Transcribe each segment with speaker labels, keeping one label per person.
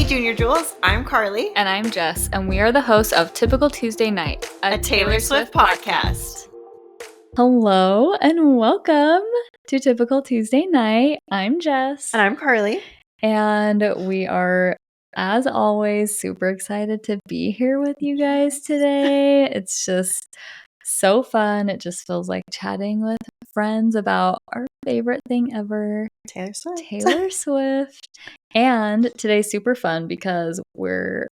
Speaker 1: Junior Jewels. I'm Carly.
Speaker 2: And I'm Jess, and we are the hosts of Typical Tuesday Night,
Speaker 1: a Taylor Swift podcast.
Speaker 2: Hello, and welcome to Typical Tuesday Night. I'm Jess.
Speaker 1: And I'm Carly.
Speaker 2: And we are, as always, super excited to be here with you guys today. It's just so fun. It just feels like chatting with friends about our favorite thing ever, Taylor Swift. And today's super fun because we're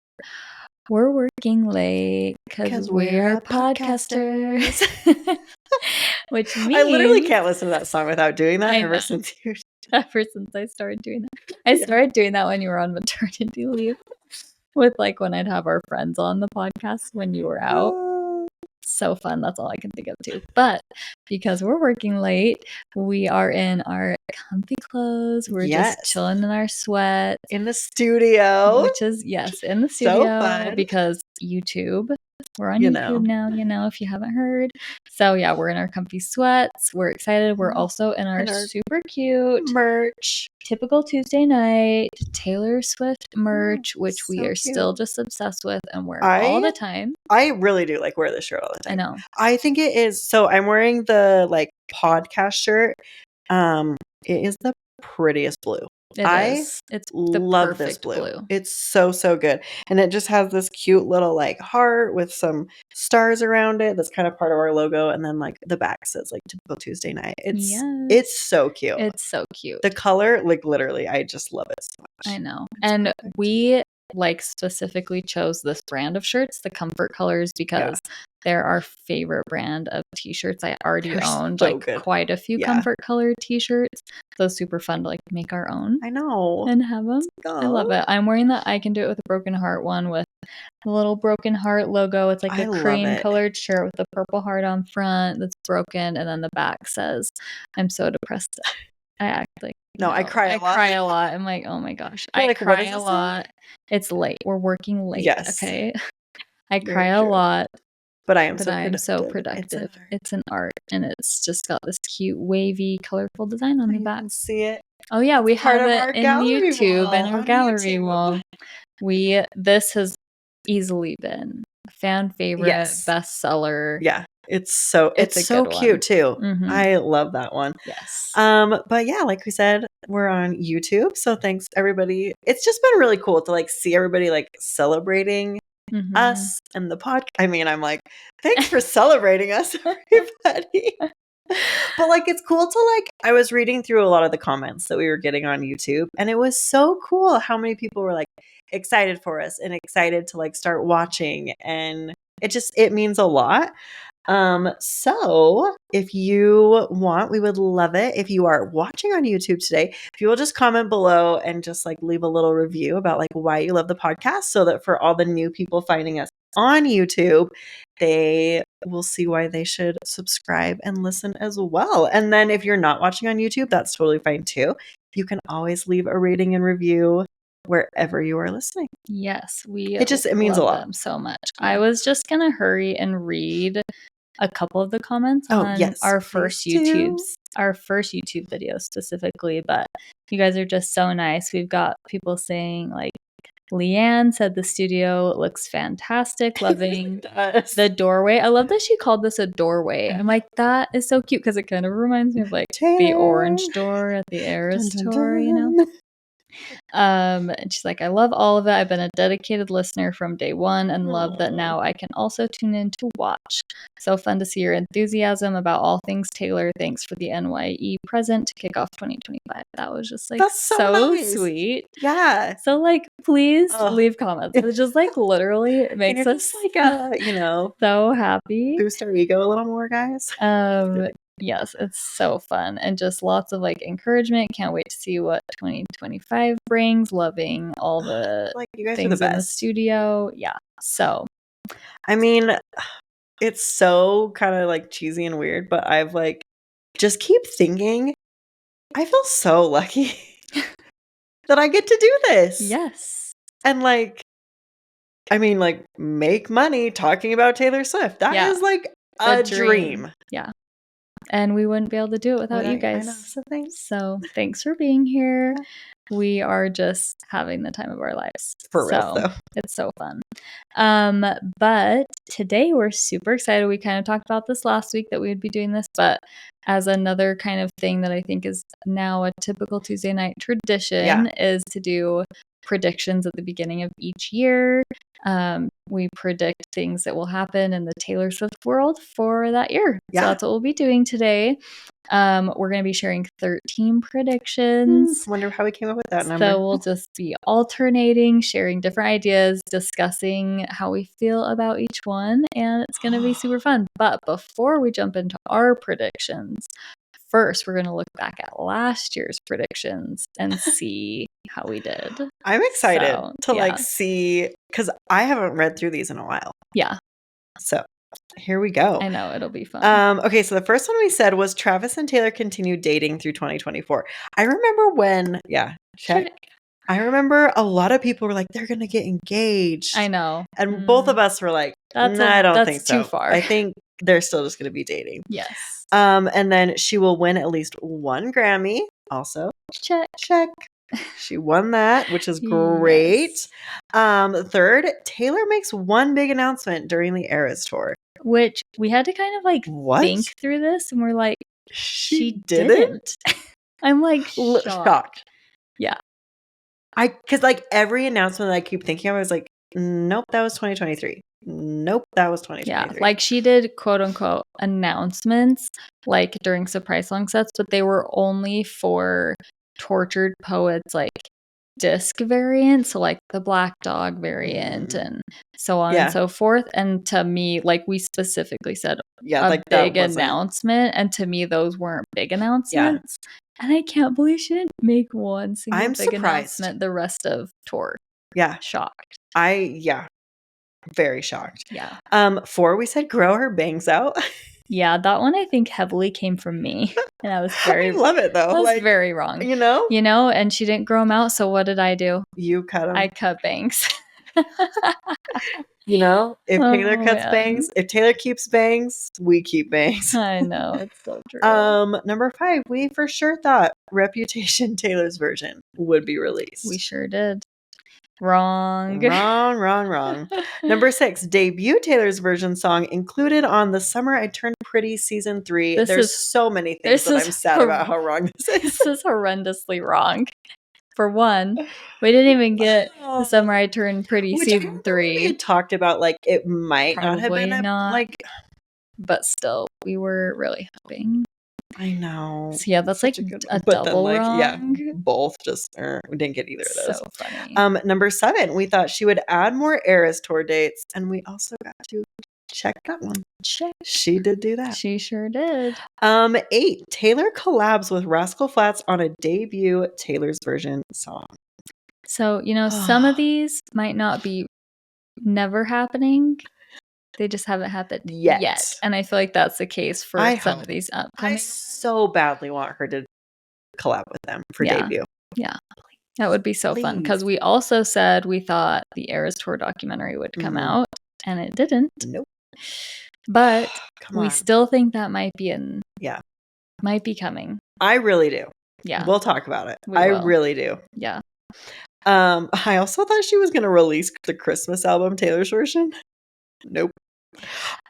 Speaker 2: working late because we're podcasters. Which means
Speaker 1: I literally can't listen to that song without doing that
Speaker 2: ever since I started doing that. I started doing that when you were on maternity leave, with like when I'd have our friends on the podcast when you were out. So fun. That's all I can think of too. But because we're working late, we are in our comfy clothes. We're just chilling in our sweat
Speaker 1: in the studio,
Speaker 2: which is in the studio.
Speaker 1: So fun.
Speaker 2: Because YouTube. We're on YouTube now, if you haven't heard. So yeah, we're in our comfy sweats. We're excited. We're also in our super cute
Speaker 1: merch.
Speaker 2: Typical Tuesday Night Taylor Swift merch, which we are still just obsessed with and wear all the time.
Speaker 1: I really do like wear this shirt all the time.
Speaker 2: I know.
Speaker 1: I think it is. So I'm wearing the like podcast shirt. It is the prettiest blue.
Speaker 2: It's
Speaker 1: love this blue. It's so good. And it just has this cute little like heart with some stars around it. That's kind of part of our logo. And then like the back says like Typical Tuesday Night. It's so cute.
Speaker 2: It's so cute.
Speaker 1: The color, like literally, I just love it so much.
Speaker 2: I know. And we like specifically chose this brand of shirts, the Comfort Colors, because they're our favorite brand of t-shirts. I already owned quite a few Comfort Color t-shirts. So super fun to like make our own.
Speaker 1: I know.
Speaker 2: And have them. I love it. I'm wearing the I Can Do It With a Broken Heart one with the little broken heart logo. It's like a cream colored shirt with a purple heart on front that's broken, and then the back says, "I'm so depressed." I act like
Speaker 1: I cry a lot.
Speaker 2: I cry a lot. I'm like, oh my gosh. I cry a lot. It's late. We're working late.
Speaker 1: Yes.
Speaker 2: Okay. I cry a lot.
Speaker 1: But I am
Speaker 2: so productive. It's an art. And it's just got this cute, wavy, colorful design on the back.
Speaker 1: You can see it.
Speaker 2: Oh yeah, we have it in YouTube and our gallery wall. This has easily been fan favorite, bestseller.
Speaker 1: Yeah. It's so cute too. Mm-hmm. I love that one.
Speaker 2: Yes.
Speaker 1: But yeah, like we said, we're on YouTube. So thanks everybody. It's just been really cool to like see everybody like celebrating us and the podcast. I mean, I'm like, thanks for celebrating us, everybody. But like, it's cool to like, I was reading through a lot of the comments that we were getting on YouTube, and it was so cool how many people were like excited for us and excited to like start watching, and it means a lot. So if you want, we would love it if you are watching on YouTube today, if you will just comment below and just like leave a little review about like why you love the podcast, so that for all the new people finding us on YouTube, they will see why they should subscribe and listen as well. And then if you're not watching on YouTube, that's totally fine too. You can always leave a rating and review wherever you are listening.
Speaker 2: Yes,
Speaker 1: it means a lot.
Speaker 2: Them so much. I was just gonna hurry and read a couple of the comments on our first YouTube video specifically, but you guys are just so nice. We've got people saying like, Leanne said the studio looks fantastic, loving the doorway. I love that she called this a doorway. I'm like, that is so cute because it kind of reminds me of like the orange door at the Eras store, you know. And she's like, I love all of it. I've been a dedicated listener from day one and love that now I can also tune in to watch. So fun to see your enthusiasm about all things Taylor. Thanks for the NYE present to kick off 2025. That was just like so nice. Sweet.
Speaker 1: Yeah.
Speaker 2: So like, please leave comments. It just like literally makes us like so happy.
Speaker 1: Boost our ego a little more, guys.
Speaker 2: Yes, it's so fun and just lots of like encouragement. Can't wait to see what 2025 brings. Loving all the
Speaker 1: like you guys
Speaker 2: things
Speaker 1: are the best.
Speaker 2: In the studio. Yeah. So,
Speaker 1: I mean, it's so kind of like cheesy and weird, but I've like just keep thinking I feel so lucky that I get to do this.
Speaker 2: Yes.
Speaker 1: And like, I mean, like make money talking about Taylor Swift. That is like a dream.
Speaker 2: Yeah. And we wouldn't be able to do it without you guys.
Speaker 1: I know. So
Speaker 2: thanks for being here. We are just having the time of our lives.
Speaker 1: For real, though.
Speaker 2: It's so fun. But today we're super excited. We kind of talked about this last week that we would be doing this, but as another kind of thing that I think is now a typical Tuesday night tradition is to do predictions at the beginning of each year. We predict things that will happen in the Taylor Swift world for that year. So that's what we'll be doing today. We're going to be sharing 13 predictions.
Speaker 1: Wonder how we came up with that number.
Speaker 2: So we'll just be alternating, sharing different ideas, discussing how we feel about each one, and it's going to be super fun. But before we jump into our predictions, first we're going to look back at last year's predictions and see how we did.
Speaker 1: I'm excited to see, because I haven't read through these in a while.
Speaker 2: Yeah.
Speaker 1: So here we go.
Speaker 2: I know, it'll be fun.
Speaker 1: Okay, so the first one we said was Travis and Taylor continue dating through 2024. I remember when, check. I remember a lot of people were like, they're going to get engaged.
Speaker 2: I know.
Speaker 1: And both of us were like, I don't think so.
Speaker 2: Too far.
Speaker 1: I think they're still just going to be dating.
Speaker 2: Yes.
Speaker 1: And then she will win at least one Grammy. Also, check. She won that, which is great. Yes. Third, Taylor makes one big announcement during the Eras tour.
Speaker 2: Which we had to kind of think through this, and we're like, she didn't. I'm like shocked. Yeah.
Speaker 1: Because every announcement that I keep thinking of, I was like, nope, that was 2023. Nope, that was 2023.
Speaker 2: Yeah, she did quote unquote announcements during surprise song sets, but they were only for Tortured Poets disc variant, so the Black Dog variant and so on and so forth. And to me, we specifically said a big announcement, and to me those weren't big announcements. And I can't believe she didn't make one single big announcement the rest of tour.
Speaker 1: Yeah.
Speaker 2: Shocked.
Speaker 1: Very shocked.
Speaker 2: Yeah.
Speaker 1: 4, we said grow her bangs out.
Speaker 2: Yeah, that one I think heavily came from me. And I was
Speaker 1: I love it though.
Speaker 2: I was very wrong.
Speaker 1: You know?
Speaker 2: And she didn't grow them out, so what did I do?
Speaker 1: You cut them.
Speaker 2: I cut bangs.
Speaker 1: If Taylor cuts bangs, if Taylor keeps bangs, we keep bangs.
Speaker 2: I know, it's so true.
Speaker 1: Number 5, we for sure thought Reputation Taylor's version would be released.
Speaker 2: We sure did. Wrong.
Speaker 1: Number 6, debut Taylor's version song included on the Summer I Turned Pretty season 3. There's so many things that I'm sad about how wrong this is.
Speaker 2: This is horrendously wrong. For one, we didn't even get the Summer I Turned Pretty season 3.
Speaker 1: We talked about it might not have been
Speaker 2: but still, we were really hoping.
Speaker 1: I know.
Speaker 2: So yeah, that's a double wrong.
Speaker 1: Yeah, both just we didn't get either of those.
Speaker 2: So funny.
Speaker 1: Number 7, we thought she would add more Eras tour dates, and we also got to check that one.
Speaker 2: Check.
Speaker 1: She did do that.
Speaker 2: She sure did.
Speaker 1: 8, Taylor collabs with Rascal Flatts on a debut Taylor's version song.
Speaker 2: So, some of these might not be never happening. They just haven't happened yet. And I feel like that's the case for some of these upcoming.
Speaker 1: I so badly want her to collab with them for debut.
Speaker 2: Yeah. That would be so fun. Because we also said we thought the Eras Tour documentary would come out. And it didn't.
Speaker 1: Nope.
Speaker 2: But we still think that might be might be coming.
Speaker 1: I really do.
Speaker 2: Yeah.
Speaker 1: We'll talk about it. I really do.
Speaker 2: Yeah.
Speaker 1: I also thought she was going to release the Christmas album Taylor's version. Nope.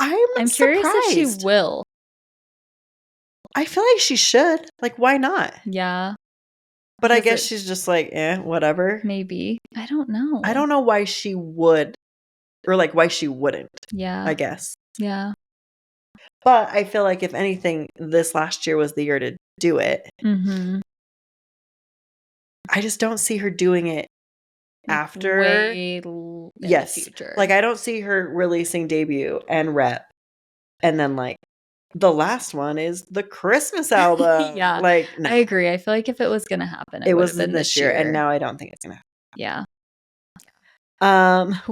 Speaker 1: I'm
Speaker 2: curious if she will.
Speaker 1: I feel like she should. Why not?
Speaker 2: Yeah.
Speaker 1: But I guess she's just whatever.
Speaker 2: Maybe. I don't know.
Speaker 1: I don't know why she would or why she wouldn't.
Speaker 2: Yeah.
Speaker 1: I guess.
Speaker 2: Yeah.
Speaker 1: But I feel like if anything, this last year was the year to do it.
Speaker 2: Mm-hmm.
Speaker 1: I just don't see her doing it after.
Speaker 2: Way in the future.
Speaker 1: I don't see her releasing debut and rep. And then the last one is the Christmas album.
Speaker 2: Yeah.
Speaker 1: No.
Speaker 2: I agree. I feel like if it was going to happen, it
Speaker 1: was this year. And now I don't think it's going to happen.
Speaker 2: Yeah.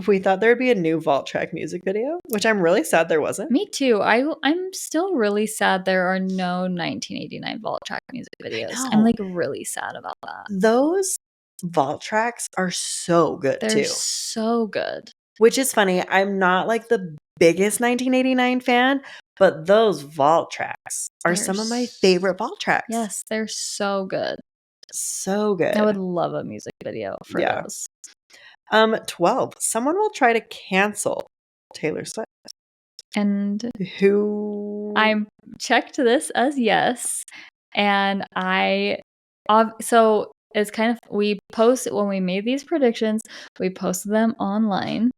Speaker 1: We thought there'd be a new Vault Track music video, which I'm really sad there wasn't.
Speaker 2: Me too. I'm still really sad there are no 1989 Vault Track music videos. I'm really sad about that.
Speaker 1: Those Vault Tracks are so good too.
Speaker 2: They're so good.
Speaker 1: Which is funny. I'm not the biggest 1989 fan, but those Vault Tracks are some of my favorite Vault Tracks.
Speaker 2: Yes, they're so good.
Speaker 1: So good.
Speaker 2: I would love a music video for those.
Speaker 1: 12. Someone will try to cancel Taylor Swift.
Speaker 2: And
Speaker 1: who?
Speaker 2: I checked this as yes. And so it's kind of, when we made these predictions, we posted them online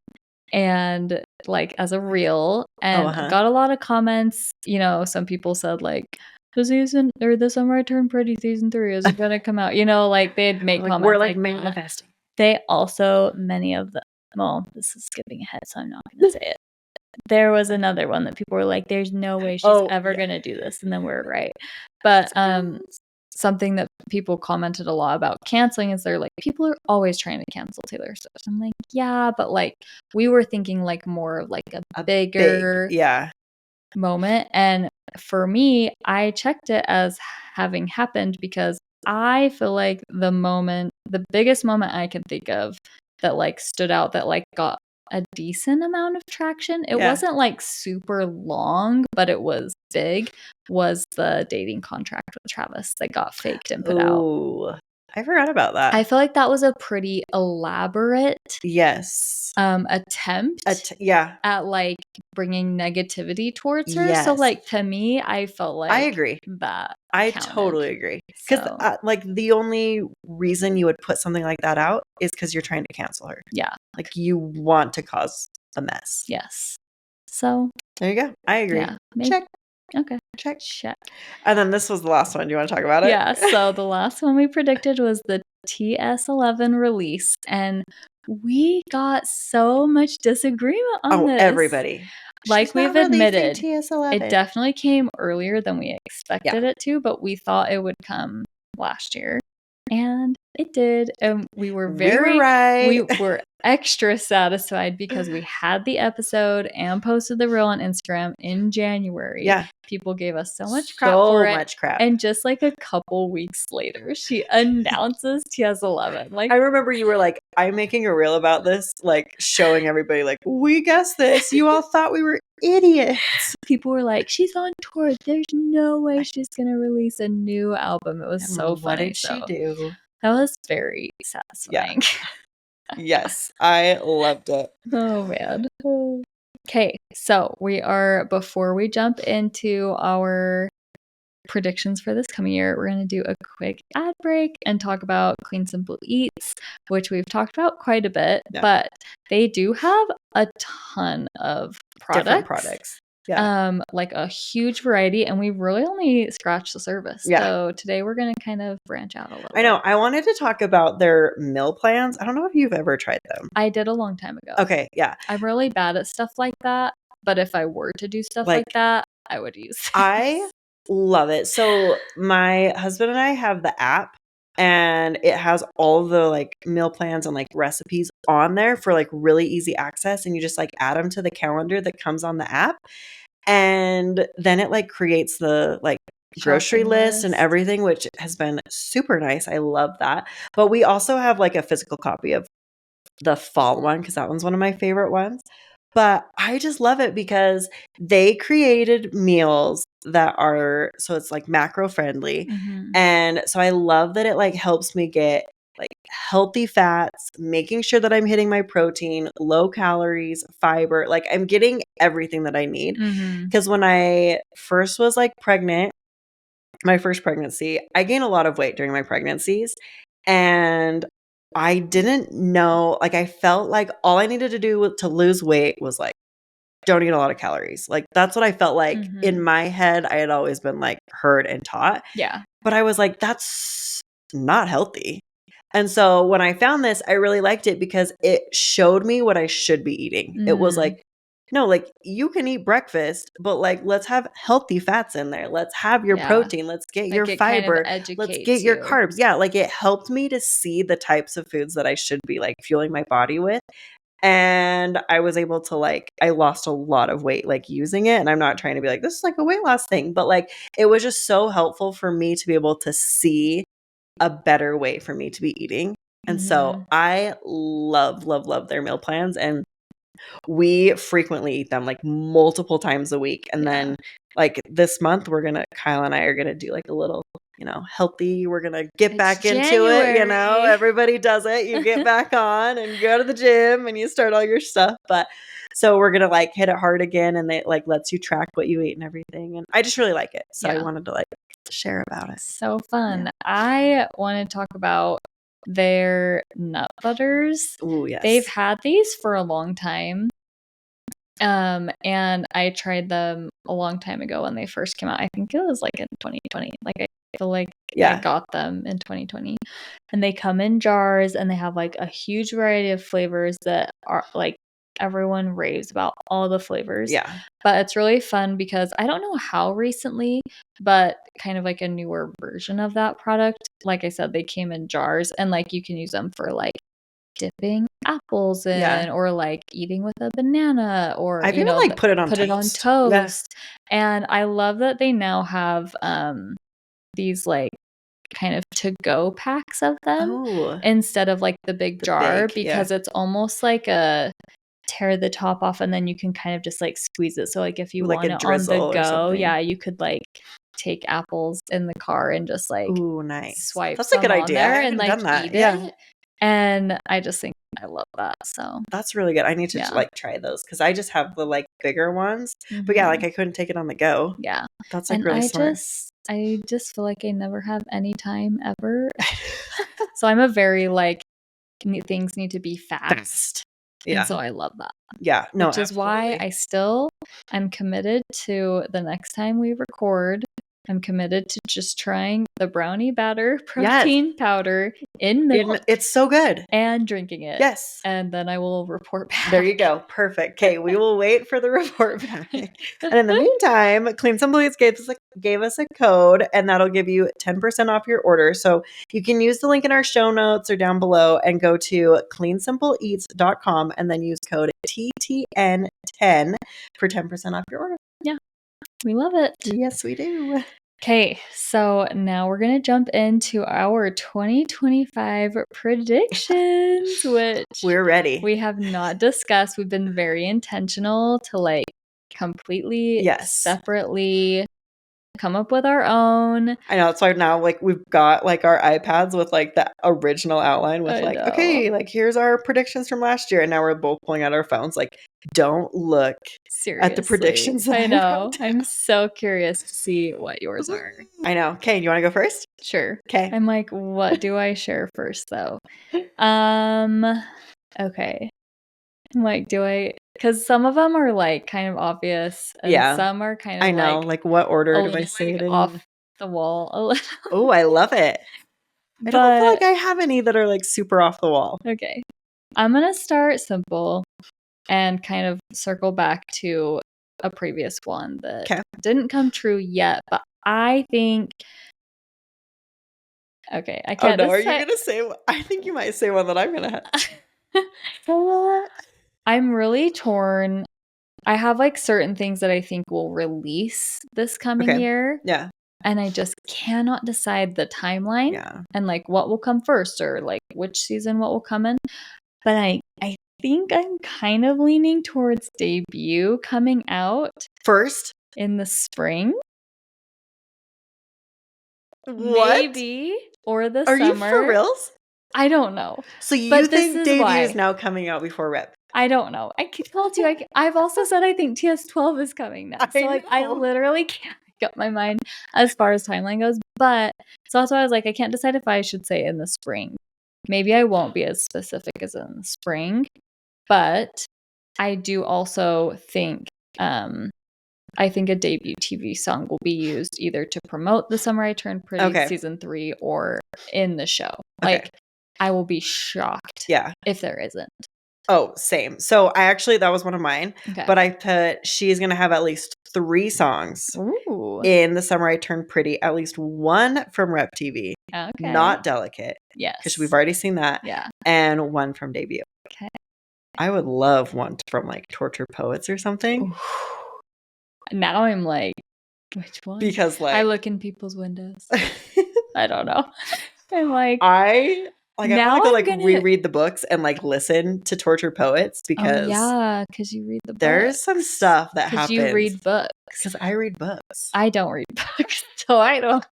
Speaker 2: and like as a reel and got a lot of comments. You know, some people said like, the Summer I Turned Pretty season 3 is gonna come out. You know, like they'd make comments.
Speaker 1: We're like manifesting.
Speaker 2: They also, many of them, well, this is skipping ahead, so I'm not gonna say it. There was another one that people were like, there's no way she's ever gonna do this, and then we're right. But something that people commented a lot about canceling is they're like, people are always trying to cancel Taylor Swift. I'm like, yeah, but like we were thinking like more of like a bigger moment. And for me, I checked it as having happened because I feel like the biggest moment I can think of that like stood out, that like got a decent amount of traction. It wasn't like super long, but it was big, was the dating contract with Travis that got faked and put out.
Speaker 1: I forgot about that.
Speaker 2: I feel like that was a pretty elaborate attempt at like bringing negativity towards her. So like to me, I felt like
Speaker 1: I agree
Speaker 2: that
Speaker 1: I totally agree. Because like the only reason you would put something like that out is because you're trying to cancel her.
Speaker 2: Yeah.
Speaker 1: Like you want to cause a mess.
Speaker 2: Yes. So
Speaker 1: there you go. I agree.
Speaker 2: Yeah,
Speaker 1: check.
Speaker 2: Okay.
Speaker 1: Check.
Speaker 2: And
Speaker 1: then this was the last one. Do you want to talk about it?
Speaker 2: Yeah. So the last one we predicted was the TS11 release. And we got so much disagreement on this.
Speaker 1: Everybody.
Speaker 2: Like we've admitted, it definitely came earlier than we expected it to, but we thought it would come last year. And it did. And we were
Speaker 1: right.
Speaker 2: We were extra satisfied because we had the episode and posted the reel on Instagram in January.
Speaker 1: Yeah.
Speaker 2: People gave us so much crap for it. And just like a couple weeks later, she announces TS11. Like
Speaker 1: I remember you were like, I'm making a reel about this, like showing everybody like, we guessed this. You all thought we were idiots.
Speaker 2: People were like, she's on tour. There's no way she's going to release a new album. It was so funny.
Speaker 1: What did she do?
Speaker 2: That was very satisfying.
Speaker 1: Yeah. Yes, I loved it.
Speaker 2: Oh, man. Okay, so before we jump into our predictions for this coming year, we're going to do a quick ad break and talk about Clean Simple Eats, which we've talked about quite a bit, but they do have a ton of
Speaker 1: different products.
Speaker 2: Yeah. Like a huge variety, and we really only scratched the surface. Yeah. So today we're going to kind of branch out a little bit.
Speaker 1: I know. I wanted to talk about their meal plans. I don't know if you've ever tried them.
Speaker 2: I did a long time ago.
Speaker 1: Okay, yeah.
Speaker 2: I'm really bad at stuff like that, but if I were to do stuff like that, I would use this.
Speaker 1: I love it. So my husband and I have the app, and it has all the like meal plans and like recipes on there for like really easy access, and you just like add them to the calendar that comes on the app, and then it like creates the like grocery list and everything, which has been super nice. I love that. But we also have like a physical copy of the fall one because that one's one of my favorite ones. But I just love it because they created meals that are, so it's like macro friendly.
Speaker 2: Mm-hmm.
Speaker 1: And so I love that it like helps me get like healthy fats, making sure that I'm hitting my protein, low calories, fiber, like I'm getting everything that I need. Because when I first was like pregnant, my first pregnancy, I gained a lot of weight during my pregnancies. And I didn't know, like I felt like all I needed to do to lose weight was like, don't eat a lot of calories. Like that's what I felt like in my head. I had always been like heard and taught.
Speaker 2: Yeah.
Speaker 1: But I was like, that's not healthy. And so when I found this, I really liked it because it showed me what I should be eating. It was like, no, like you can eat breakfast, but like let's have healthy fats in there. Let's have your protein. Let's get your fiber. Let's get your carbs. Yeah, like it helped me to see the types of foods that I should be like fueling my body with. And I was able to like, I lost a lot of weight like using it. And I'm not trying to be like, this is like a weight loss thing, but like it was just so helpful for me to be able to see a better way for me to be eating. And so I love their meal plans. And We frequently eat them like multiple times a week. And then like this month, Kyle and I are going to do like a little, healthy. We're going to get back into it. Everybody does it. You get back on and go to the gym and you start all your stuff. But so we're going to like hit it hard again. And it like lets you track what you eat and everything. And I just really like it. So I wanted to like share about it.
Speaker 2: So fun. Yeah. I want to talk about their nut butters.
Speaker 1: Ooh, yes.
Speaker 2: They've had these for a long time. And I tried them a long time ago when they first came out. I think it was like in 2020. Like I feel like I got them in 2020. And they come in jars and they have like a huge variety of flavors that are like everyone raves about all the flavors.
Speaker 1: Yeah.
Speaker 2: But it's really fun because I don't know how recently, but kind of like a newer version of that product. Like I said, they came in jars and like you can use them for like dipping apples in or like eating with a banana or
Speaker 1: I've even like put it on
Speaker 2: toast. Yes. And I love that they now have these like kind of to-go packs of them instead of like the big jar because it's almost like a tear the top off and then you can kind of just like squeeze it. So like if you want it on the go, you could like take apples in the car and just like swipe
Speaker 1: that's a good idea
Speaker 2: there and like eat it. And I just think I love that. So
Speaker 1: that's really good. I need to like try those because I just have the like bigger ones. Mm-hmm. But like I couldn't take it on the go.
Speaker 2: Yeah.
Speaker 1: That's like really smart.
Speaker 2: I just feel like I never have any time ever. So I'm a very like things need to be fast. Yeah. And so I love that.
Speaker 1: Yeah. No,
Speaker 2: which is why I still am committed to the next time we record. I'm committed to just trying the brownie batter protein powder in milk.
Speaker 1: It's so good.
Speaker 2: And drinking it.
Speaker 1: Yes.
Speaker 2: And then I will report back.
Speaker 1: There you go. Perfect. Okay, we will wait for the report back. And in the meantime, Clean Simple Eats gave us a code, and that'll give you 10% off your order. So you can use the link in our show notes or down below and go to cleansimpleeats.com and then use code TTN10 for 10% off your order.
Speaker 2: Yeah. We love it.
Speaker 1: Yes, we do.
Speaker 2: Okay, so now we're going to jump into our 2025 predictions, which
Speaker 1: we're ready.
Speaker 2: We have not discussed. We've been very intentional to like completely separately come up with our own.
Speaker 1: I know. That's why now like we've got like our iPads with like the original outline with okay, like here's our predictions from last year. And now we're both pulling out our phones. Like, don't look at the predictions.
Speaker 2: I know. I'm so curious to see what yours are.
Speaker 1: I know. Okay, do you want to go first?
Speaker 2: Sure.
Speaker 1: Okay.
Speaker 2: I'm like, what do I share first though? Okay. I'm like, because some of them are like kind of obvious and some are kind of
Speaker 1: I know. Like what order do I say it in?
Speaker 2: Off the wall a little.
Speaker 1: Oh, I love it. I don't feel like I have any that are like super off the wall.
Speaker 2: Okay. I'm going to start simple and kind of circle back to a previous one that didn't come true yet, but I think okay, I can't
Speaker 1: decide. Are you going to say I think you might say one that I'm going to have.
Speaker 2: I'm really torn. I have like certain things that I think will release this coming year.
Speaker 1: Yeah.
Speaker 2: And I just cannot decide the timeline and like what will come first or like which season what will come in. But I think I'm kind of leaning towards debut coming out
Speaker 1: first
Speaker 2: in the spring.
Speaker 1: What?
Speaker 2: Maybe. Or the
Speaker 1: Are
Speaker 2: summer.
Speaker 1: Are you for reals?
Speaker 2: I don't know.
Speaker 1: So you think debut is now coming out before Rep?
Speaker 2: I don't know. I told you. I've also said I think TS12 is coming now. So like I literally can't make up my mind as far as timeline goes. But so that's why I was like, I can't decide if I should say in the spring. Maybe I won't be as specific as in the spring. But I do also think I think a debut TV song will be used either to promote The Summer I Turned Pretty season 3 or in the show. Like I will be shocked if there isn't.
Speaker 1: Oh, same. So that was one of mine. Okay. But I put she's going to have at least 3 songs in The Summer I Turned Pretty. At least one from Rep TV.
Speaker 2: Okay.
Speaker 1: Not Delicate.
Speaker 2: Yes.
Speaker 1: Because we've already seen that.
Speaker 2: Yeah.
Speaker 1: And one from Debut.
Speaker 2: Okay.
Speaker 1: I would love one from like Torture Poets or something.
Speaker 2: Ooh. Now I'm like, which one?
Speaker 1: Because like
Speaker 2: I look in people's windows. I don't know. I'm like,
Speaker 1: Like, I want to go like reread the books and like listen to Torture Poets because
Speaker 2: because you read the books.
Speaker 1: There's some stuff that happens.
Speaker 2: You read books.
Speaker 1: Because I read books.
Speaker 2: I don't read books, so I don't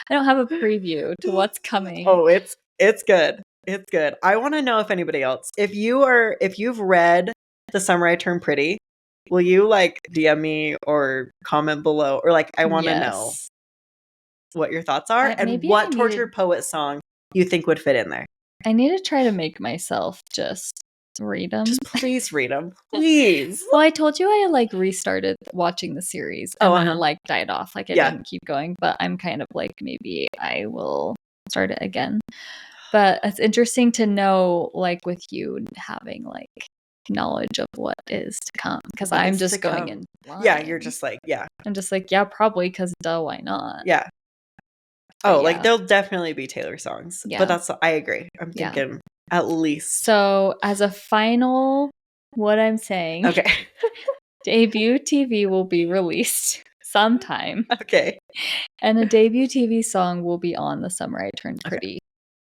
Speaker 2: have a preview to what's coming.
Speaker 1: Oh, it's good. It's good. I want to know if anybody else, if you've read The Summer I Turned Pretty, will you like DM me or comment below, or like I want to know what your thoughts are and what Torture Poet song you think would fit in there.
Speaker 2: I need to try to make myself just read them.
Speaker 1: Just please read them. Please.
Speaker 2: Well, I told you I like restarted watching the series and then it like died off. Like I didn't keep going, but I'm kind of like maybe I will start it again. But it's interesting to know, like with you having like knowledge of what is to come, because I'm just going in blind.
Speaker 1: Yeah, you're just like,
Speaker 2: I'm just like, yeah, probably, because duh, why not?
Speaker 1: Yeah. Oh, like there'll definitely be Taylor songs. Yeah. But I agree. I'm thinking at least.
Speaker 2: So as a final, what I'm saying.
Speaker 1: Okay.
Speaker 2: Debut TV will be released sometime.
Speaker 1: Okay.
Speaker 2: And a debut TV song will be on The Summer I Turned Pretty.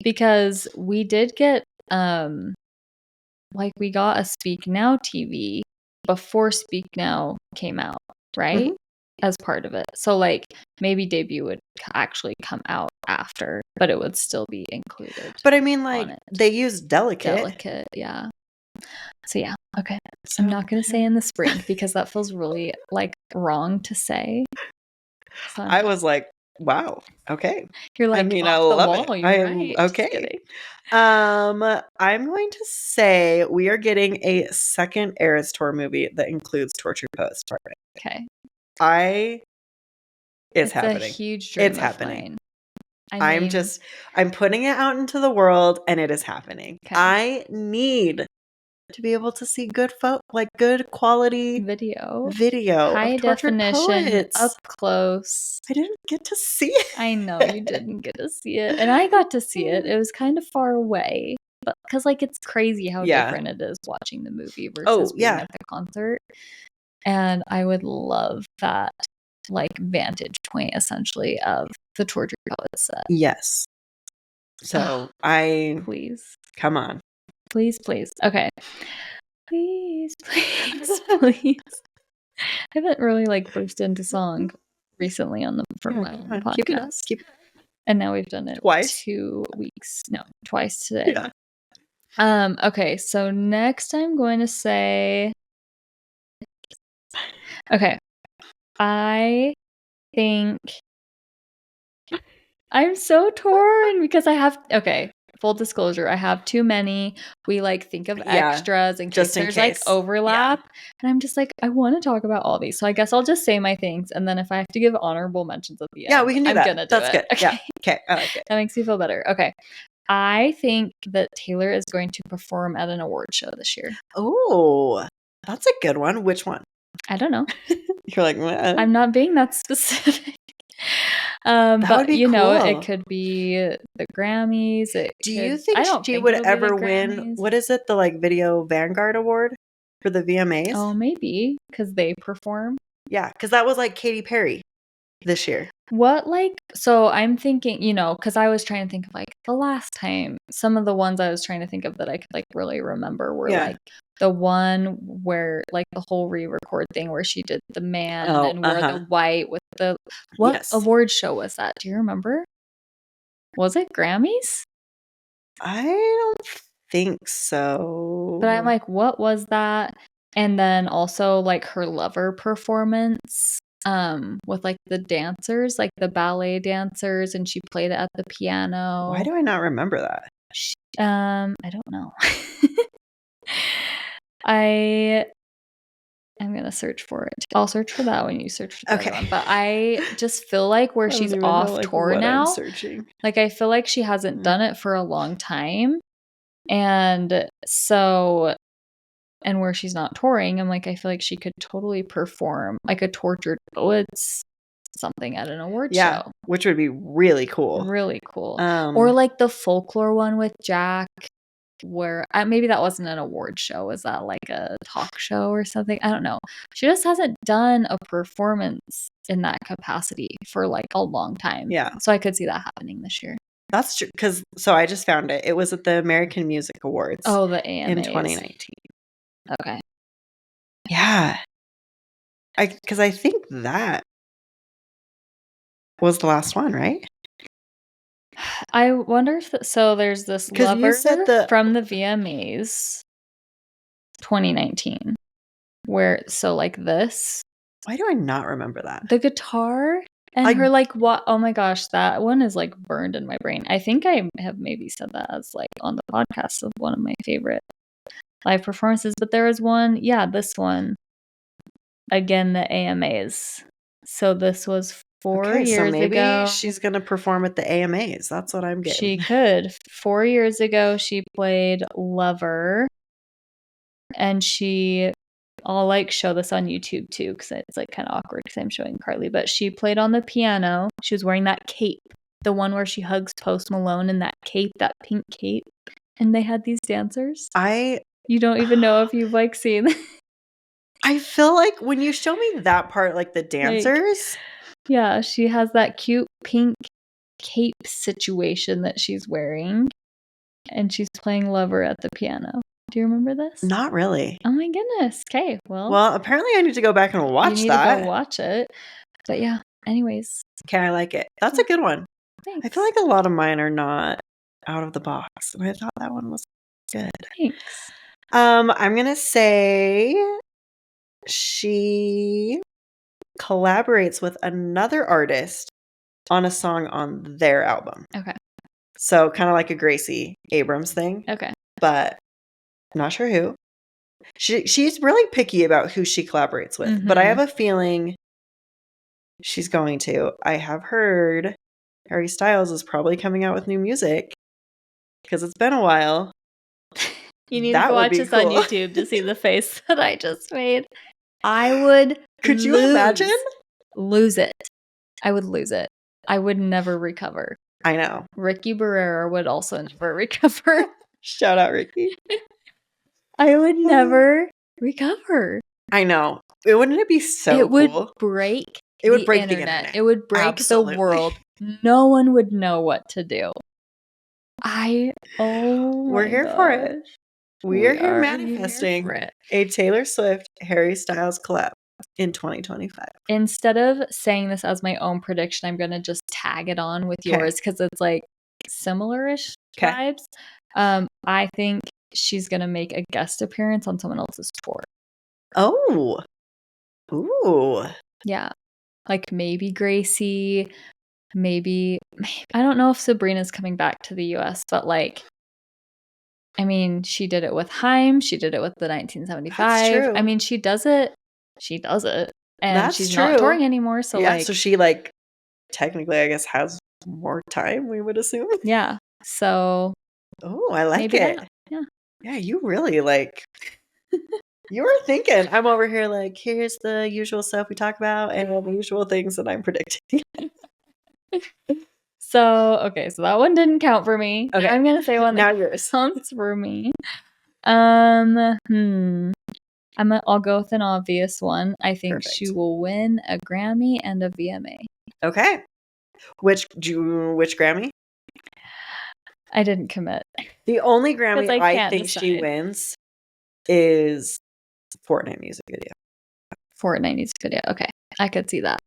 Speaker 2: Because we did get, we got a Speak Now TV before Speak Now came out, right? Mm-hmm. As part of it. So, like, maybe debut would actually come out after, but it would still be included.
Speaker 1: But I mean, like, they use Delicate.
Speaker 2: Delicate, yeah. So, yeah, okay. So, I'm not going to say in the spring because that feels really, like, wrong to say. So
Speaker 1: I was like, wow, okay.
Speaker 2: You're like,
Speaker 1: I mean, I love it.
Speaker 2: I am right.
Speaker 1: Okay. I'm going to say we are getting a second Eras Tour movie that includes Torture Poets part of it.
Speaker 2: Okay.
Speaker 1: It's happening.
Speaker 2: A huge dream.
Speaker 1: It's happening. I'm putting it out into the world, and it is happening. Okay. I need to be able to see good quality video,
Speaker 2: high definition,
Speaker 1: poets.
Speaker 2: Up close.
Speaker 1: I didn't get to see it.
Speaker 2: I know you didn't get to see it, and I got to see it. It was kind of far away, but because like it's crazy how different it is watching the movie versus being at the concert. And I would love that, like, vantage point, essentially, of the Torture Poets set.
Speaker 1: Yes. So,
Speaker 2: Please.
Speaker 1: Come on.
Speaker 2: Please, please. Okay. Please, please, please. I haven't really, like, burst into song recently on the podcast. And now we've done it
Speaker 1: twice.
Speaker 2: 2 weeks. No, twice today. Yeah. Okay, so next I'm going to say... Okay. I think I'm so torn because I have full disclosure, I have too many. We like think of extras and just in case like overlap. Yeah. And I'm just like, I want to talk about all these. So I guess I'll just say my things, and then if I have to give honorable mentions at the end,
Speaker 1: we can do that.
Speaker 2: Gonna do
Speaker 1: That's
Speaker 2: it.
Speaker 1: Good.
Speaker 2: Okay.
Speaker 1: Yeah. Okay. I like it.
Speaker 2: That makes me feel better. Okay. I think that Taylor is going to perform at an award show this year.
Speaker 1: Oh, that's a good one. Which one?
Speaker 2: I don't know.
Speaker 1: You're like, what?
Speaker 2: I'm not being that specific. But you know, it could be the Grammys.
Speaker 1: Do you think she would ever win? What is it? The like Video Vanguard Award for the VMAs?
Speaker 2: Oh, maybe because they perform.
Speaker 1: Yeah, because that was like Katy Perry this year.
Speaker 2: So I'm thinking, you know, because I was trying to think of like the last time. Some of the ones I was trying to think of that I could like really remember were like the one where like the whole re-record thing where she did the man and wore the white with the award show was that? Do you remember? Was it Grammys?
Speaker 1: I don't think so.
Speaker 2: But I'm like, what was that? And then also like her Lover performance. With like the dancers, like the ballet dancers, and she played it at the piano.
Speaker 1: Why do I not remember that?
Speaker 2: I don't know. I'm gonna search for it. I'll search for that when you search for the other one. But I just feel like where she's off tour now, like I feel like she hasn't done it for a long time, and so. And where she's not touring, I'm like, I feel like she could totally perform like a Tortured Poets something at an award show.
Speaker 1: Which would be really cool.
Speaker 2: Really cool. Or like the folklore one with Jack, where maybe that wasn't an award show. Was that like a talk show or something? I don't know. She just hasn't done a performance in that capacity for like a long time.
Speaker 1: Yeah.
Speaker 2: So I could see that happening this year.
Speaker 1: That's true. So I just found it. It was at the American Music Awards.
Speaker 2: Oh, the AMAs.
Speaker 1: In 2019.
Speaker 2: Okay.
Speaker 1: Yeah. Because I think that was the last one, right?
Speaker 2: I wonder if so there's this Lover from the VMAs 2019 where like this.
Speaker 1: Why do I not remember that?
Speaker 2: The guitar and her like what? Oh my gosh, that one is like burned in my brain. I think I have maybe said that as like on the podcast of one of my favorite live performances, but there was one, this one. Again, the AMAs. So this was 4 years ago.
Speaker 1: She's going to perform at the AMAs. That's what I'm getting.
Speaker 2: She could. 4 years ago, she played Lover. And I'll like show this on YouTube too, because it's like kind of awkward because I'm showing Carly. But she played on the piano. She was wearing that cape. The one where she hugs Post Malone in that cape, that pink cape. And they had these dancers. You don't even know if you've like seen.
Speaker 1: I feel like when you show me that part, like the dancers.
Speaker 2: Yeah, she has that cute pink cape situation that she's wearing. And she's playing Lover at the piano. Do you remember this?
Speaker 1: Not really.
Speaker 2: Oh my goodness. Okay, well,
Speaker 1: apparently I need to go back and watch that.
Speaker 2: You need to go watch it. But yeah, anyways.
Speaker 1: Okay, I like it. That's a good one.
Speaker 2: Thanks.
Speaker 1: I feel like a lot of mine are not out of the box. And I thought that one was good.
Speaker 2: Thanks.
Speaker 1: I'm going to say she collaborates with another artist on a song on their album.
Speaker 2: Okay.
Speaker 1: So kind of like a Gracie Abrams thing.
Speaker 2: Okay.
Speaker 1: But I'm not sure who. She's really picky about who she collaborates with. But I have a feeling she's going to. I have heard Harry Styles is probably coming out with new music because it's been a while.
Speaker 2: You need to watch this on YouTube to see the face that I just made. I would
Speaker 1: Could you imagine?
Speaker 2: Lose it. I would lose it. I would never recover.
Speaker 1: I know.
Speaker 2: Ricky Barrera would also never recover.
Speaker 1: Shout out, Ricky.
Speaker 2: I would never recover.
Speaker 1: I know. Wouldn't it be so
Speaker 2: It would
Speaker 1: cool?
Speaker 2: break
Speaker 1: It would break
Speaker 2: internet.
Speaker 1: the internet.
Speaker 2: It would break the world. No one would know what to do.
Speaker 1: We're here for it. We are here manifesting a Taylor Swift Harry Styles collab in 2025.
Speaker 2: Instead of saying this as my own prediction, I'm going to just tag it on with yours because it's like similar-ish vibes. I think she's going to make a guest appearance on someone else's tour.
Speaker 1: Oh. Ooh.
Speaker 2: Yeah. Like maybe Gracie, maybe I don't know if Sabrina's coming back to the US, but like I mean, she did it with Haim, she did it with the 1975.
Speaker 1: That's true.
Speaker 2: I mean, she does it. And
Speaker 1: That's
Speaker 2: she's
Speaker 1: true.
Speaker 2: not touring anymore, so
Speaker 1: so she like technically I guess has more time, we would assume.
Speaker 2: Yeah. So
Speaker 1: I like it.
Speaker 2: That. Yeah.
Speaker 1: Yeah, you really like you were thinking. I'm over here like, here's the usual stuff we talk about and all the usual things that I'm predicting.
Speaker 2: So that one didn't count for me.
Speaker 1: Okay.
Speaker 2: I'm going to say one that counts for me. I'll go with an obvious one. I think she will win a Grammy and a VMA.
Speaker 1: Okay. Which Grammy?
Speaker 2: I didn't commit.
Speaker 1: The only Grammy I think she wins is Fortnite music video.
Speaker 2: Fortnite music video. Okay. I could see that.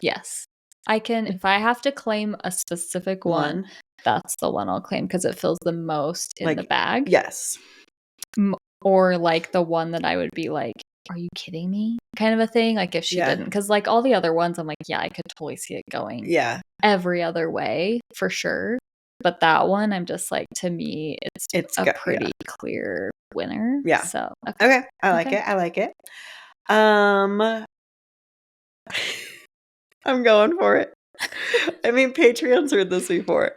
Speaker 2: Yes. I can, if I have to claim a specific one, that's the one I'll claim because it feels the most in the bag.
Speaker 1: Yes.
Speaker 2: Or like the one that I would be like, are you kidding me? Kind of a thing. Like if she didn't. Because like all the other ones, I'm like, yeah, I could totally see it going.
Speaker 1: Yeah.
Speaker 2: Every other way for sure. But that one, I'm just like, to me, it's a pretty clear winner.
Speaker 1: Yeah.
Speaker 2: So
Speaker 1: okay. I like it. I like it. I'm going for it. I mean, Patreon's heard this before.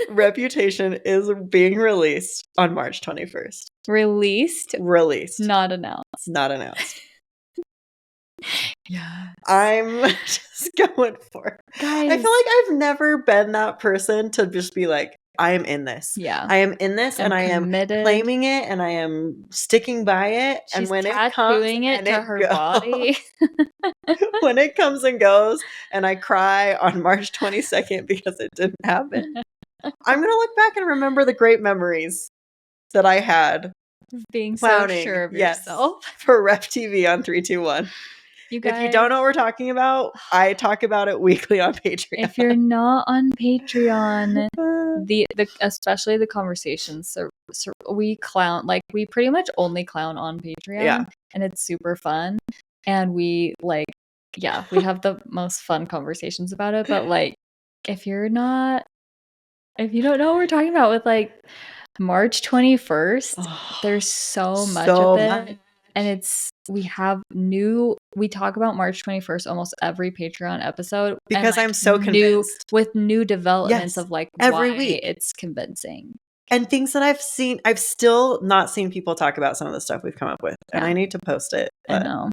Speaker 1: Reputation is being released on March 21st.
Speaker 2: Released? Not announced. Yeah. I'm
Speaker 1: just going for it.
Speaker 2: Guys.
Speaker 1: I feel like I've never been that person to just be like, I am in this.
Speaker 2: Yeah.
Speaker 1: I am in this and I am claiming it and I am sticking by it.
Speaker 2: She's
Speaker 1: and when
Speaker 2: tattooing it to her body.
Speaker 1: When it comes and goes and I cry on March 22nd because it didn't happen. I'm going to look back and remember the great memories that I had.
Speaker 2: Being so sure of yourself.
Speaker 1: For Rep TV on 321.
Speaker 2: You guys,
Speaker 1: if you don't know what we're talking about, I talk about it weekly on Patreon.
Speaker 2: If you're not on Patreon, the especially the conversations, so we clown, like we pretty much only clown on Patreon, and it's super fun, and we like, we have the most fun conversations about it. But like, if you don't know what we're talking about with like March 21st, there's so much of it. And we talk about March 21st almost every Patreon episode.
Speaker 1: Because I'm so convinced.
Speaker 2: With new developments of like
Speaker 1: every
Speaker 2: why
Speaker 1: week.
Speaker 2: It's convincing.
Speaker 1: And things that I've seen, I've still not seen people talk about some of the stuff we've come up with. And I need to post it.
Speaker 2: I know.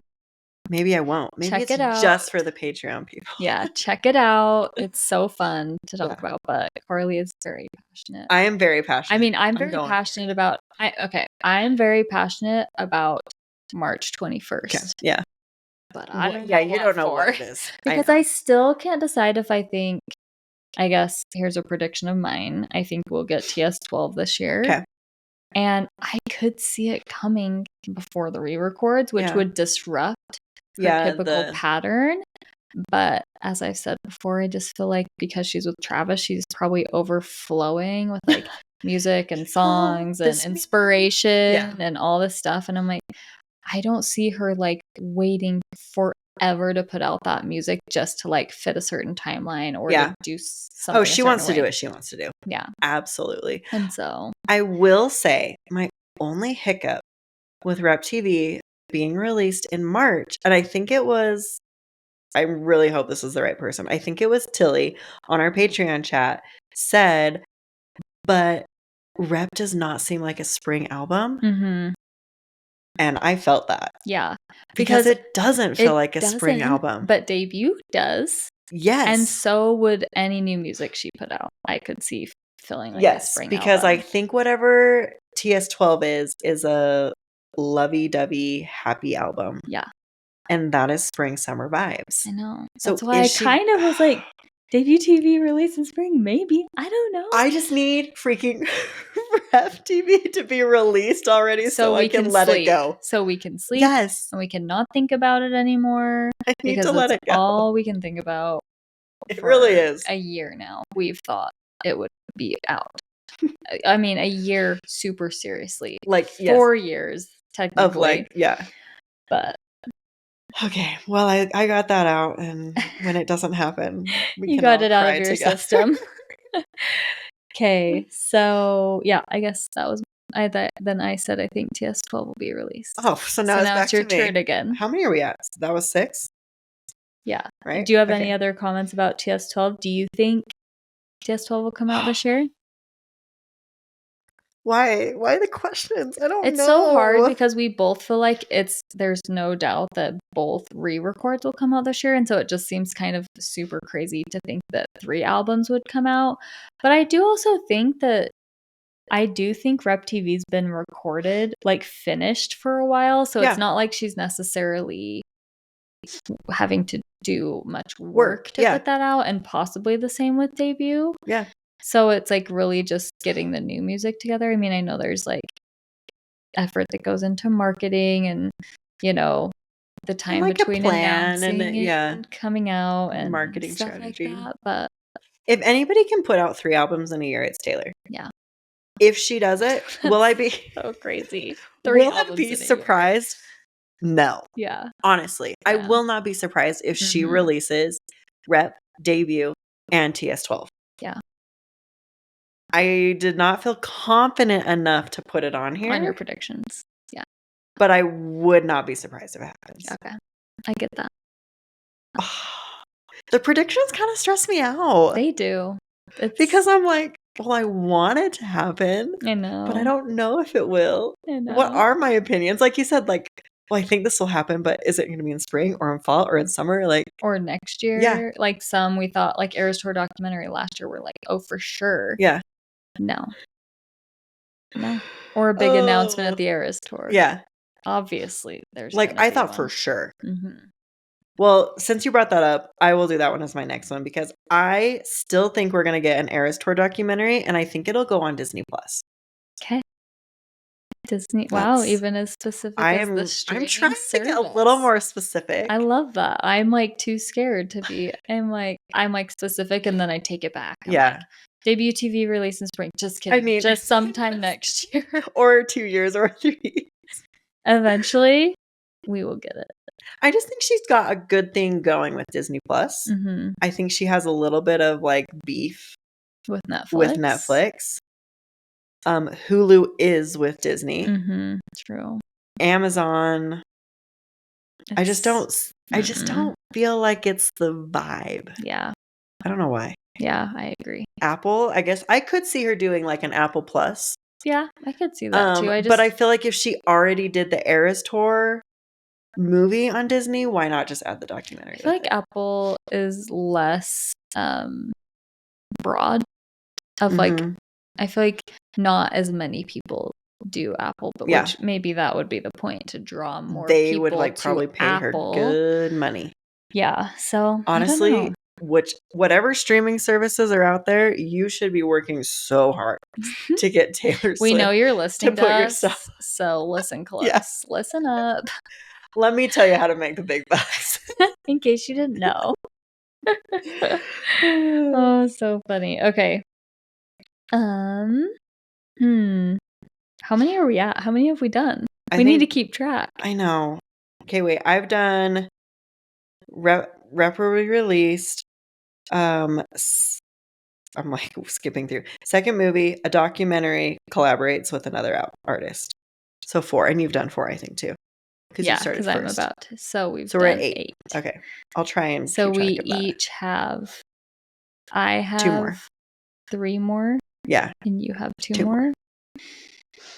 Speaker 1: Maybe I won't. Maybe it's just for the Patreon people.
Speaker 2: Yeah, check it out. It's so fun to talk about. But Carly is very passionate.
Speaker 1: I am very passionate.
Speaker 2: I mean, I'm very passionate about. I'm very passionate about March 21st.
Speaker 1: Okay. Yeah.
Speaker 2: But I don't.
Speaker 1: Yeah, you don't know what it is.
Speaker 2: Because I still can't decide if I think. I guess here's a prediction of mine. I think we'll get TS12 this year.
Speaker 1: Okay.
Speaker 2: And I could see it coming before the re-records, which would disrupt her typical pattern. But as I've said before, I just feel like because she's with Travis, she's probably overflowing with like music and songs and inspiration and all this stuff. And I'm like, I don't see her like waiting forever to put out that music just to like fit a certain timeline or to do something.
Speaker 1: Oh, she wants to do what she wants to do.
Speaker 2: Yeah.
Speaker 1: Absolutely.
Speaker 2: And so
Speaker 1: I will say my only hiccup with Rep TV being released in March, and I think it was, I really hope this is the right person. I think it was Tilly on our Patreon chat said, but Rep does not seem like a spring album.
Speaker 2: Mm-hmm.
Speaker 1: And I felt that.
Speaker 2: Yeah.
Speaker 1: Because it doesn't feel like a spring album.
Speaker 2: But Debut does.
Speaker 1: Yes.
Speaker 2: And so would any new music she put out. I could see feeling like a spring
Speaker 1: because
Speaker 2: album.
Speaker 1: I think whatever TS12 is a lovey-dovey happy album.
Speaker 2: Yeah.
Speaker 1: And that is spring summer vibes.
Speaker 2: I know. So that's why I kind of was like, Debut TV released in spring? Maybe. I don't know.
Speaker 1: I just need freaking Rep TV to be released already so I can let it go.
Speaker 2: So we can sleep.
Speaker 1: Yes.
Speaker 2: And we can not think about it anymore.
Speaker 1: I need to let it go.
Speaker 2: All we can think about.
Speaker 1: It really is.
Speaker 2: A year now. We've thought it would be out. I mean, a year super seriously.
Speaker 1: Like
Speaker 2: 4 years, technically.
Speaker 1: Of like,
Speaker 2: But.
Speaker 1: Okay, well, I got that out, and when it doesn't happen,
Speaker 2: you got it out of your system. Okay, so yeah, I guess that was then I said I think TS12 will be released.
Speaker 1: Oh, so now it's back
Speaker 2: it's your turn again.
Speaker 1: How many are we at? That was 6?
Speaker 2: Yeah.
Speaker 1: Right?
Speaker 2: Do you have any other comments about TS12? Do you think TS12 will come out this year?
Speaker 1: Why the questions? I don't know.
Speaker 2: It's so hard because we both feel like there's no doubt that both re-records will come out this year. And so it just seems kind of super crazy to think that 3 albums would come out. But I do also think that Rep TV's been recorded, like finished for a while. So it's not like she's necessarily having to do much work to put that out, and possibly the same with Debut.
Speaker 1: Yeah.
Speaker 2: So it's like really just getting the new music together. I mean, I know there's like effort that goes into marketing and, you know, the time like between announcing and coming out and
Speaker 1: marketing
Speaker 2: stuff
Speaker 1: strategy.
Speaker 2: Like that. But
Speaker 1: if anybody can put out 3 albums in a year, it's Taylor.
Speaker 2: Yeah.
Speaker 1: If she does it, will I be
Speaker 2: so crazy?
Speaker 1: 3 will I be surprised? No.
Speaker 2: Yeah.
Speaker 1: Honestly, I will not be surprised if she releases Rep, Debut, and TS12.
Speaker 2: Yeah.
Speaker 1: I did not feel confident enough to put it on here.
Speaker 2: On your predictions. Yeah.
Speaker 1: But I would not be surprised if it happens.
Speaker 2: Okay. I get that.
Speaker 1: The predictions kind of stress me out.
Speaker 2: They do.
Speaker 1: Because I'm like, well, I want it to happen.
Speaker 2: I know.
Speaker 1: But I don't know if it will.
Speaker 2: I know.
Speaker 1: What are my opinions? Like you said, like, well, I think this will happen, but is it going to be in spring or in fall or in summer? Like,
Speaker 2: or next year?
Speaker 1: Yeah.
Speaker 2: Like some we thought, like Eras Tour documentary last year, we're like, oh, for sure.
Speaker 1: Yeah.
Speaker 2: No. Or a big announcement at the Eras Tour.
Speaker 1: Yeah.
Speaker 2: Obviously, there's
Speaker 1: like I thought for sure.
Speaker 2: Mm-hmm.
Speaker 1: Well, since you brought that up, I will do that one as my next one because I still think we're going to get an Eras Tour documentary, and I think it'll go on Disney+.
Speaker 2: Okay. Disney. Wow, even as specific as the streaming
Speaker 1: I'm trying
Speaker 2: service.
Speaker 1: to get a little more specific.
Speaker 2: I love that. I'm like too scared to be. I'm like specific, and then I take it back. I'm like, debut TV release in spring. Just kidding. I mean, just sometime next year,
Speaker 1: or 2 years, or 3 years.
Speaker 2: Eventually, we will get it.
Speaker 1: I just think she's got a good thing going with Disney+. Mm-hmm. I think she has a little bit of like beef
Speaker 2: with Netflix.
Speaker 1: Hulu is with Disney.
Speaker 2: Mm-hmm. True.
Speaker 1: Amazon. I just don't feel like it's the vibe.
Speaker 2: Yeah.
Speaker 1: I don't know why.
Speaker 2: Yeah, I agree.
Speaker 1: Apple, I guess I could see her doing like an Apple Plus.
Speaker 2: Yeah, I could see that too.
Speaker 1: But I feel like if she already did the Eras Tour movie on Disney, why not just add the documentary?
Speaker 2: I feel like Apple is less broad of like, I feel like not as many people do Apple, but which maybe that would be the point, to draw more people. They would like probably pay
Speaker 1: Apple. Her good money.
Speaker 2: Yeah. So
Speaker 1: honestly, whatever streaming services are out there, you should be working so hard to get Taylor Swift.
Speaker 2: We know you're listening to us, so listen close. Yes. Listen up.
Speaker 1: Let me tell you how to make the big bucks.
Speaker 2: In case you didn't know. Oh, so funny. Okay. How many are we at? How many have we done? We need to keep track.
Speaker 1: I know. Okay, wait. I've done released. I'm like skipping through. Second movie, a documentary collaborates with another artist. So 4, and you've done 4, I think, too. Because you started first.
Speaker 2: I'm about to. So we're
Speaker 1: at 8. Okay, I'll try and.
Speaker 2: So we each have. I have
Speaker 1: 2 more.
Speaker 2: 3 more.
Speaker 1: Yeah,
Speaker 2: and you have 2 more.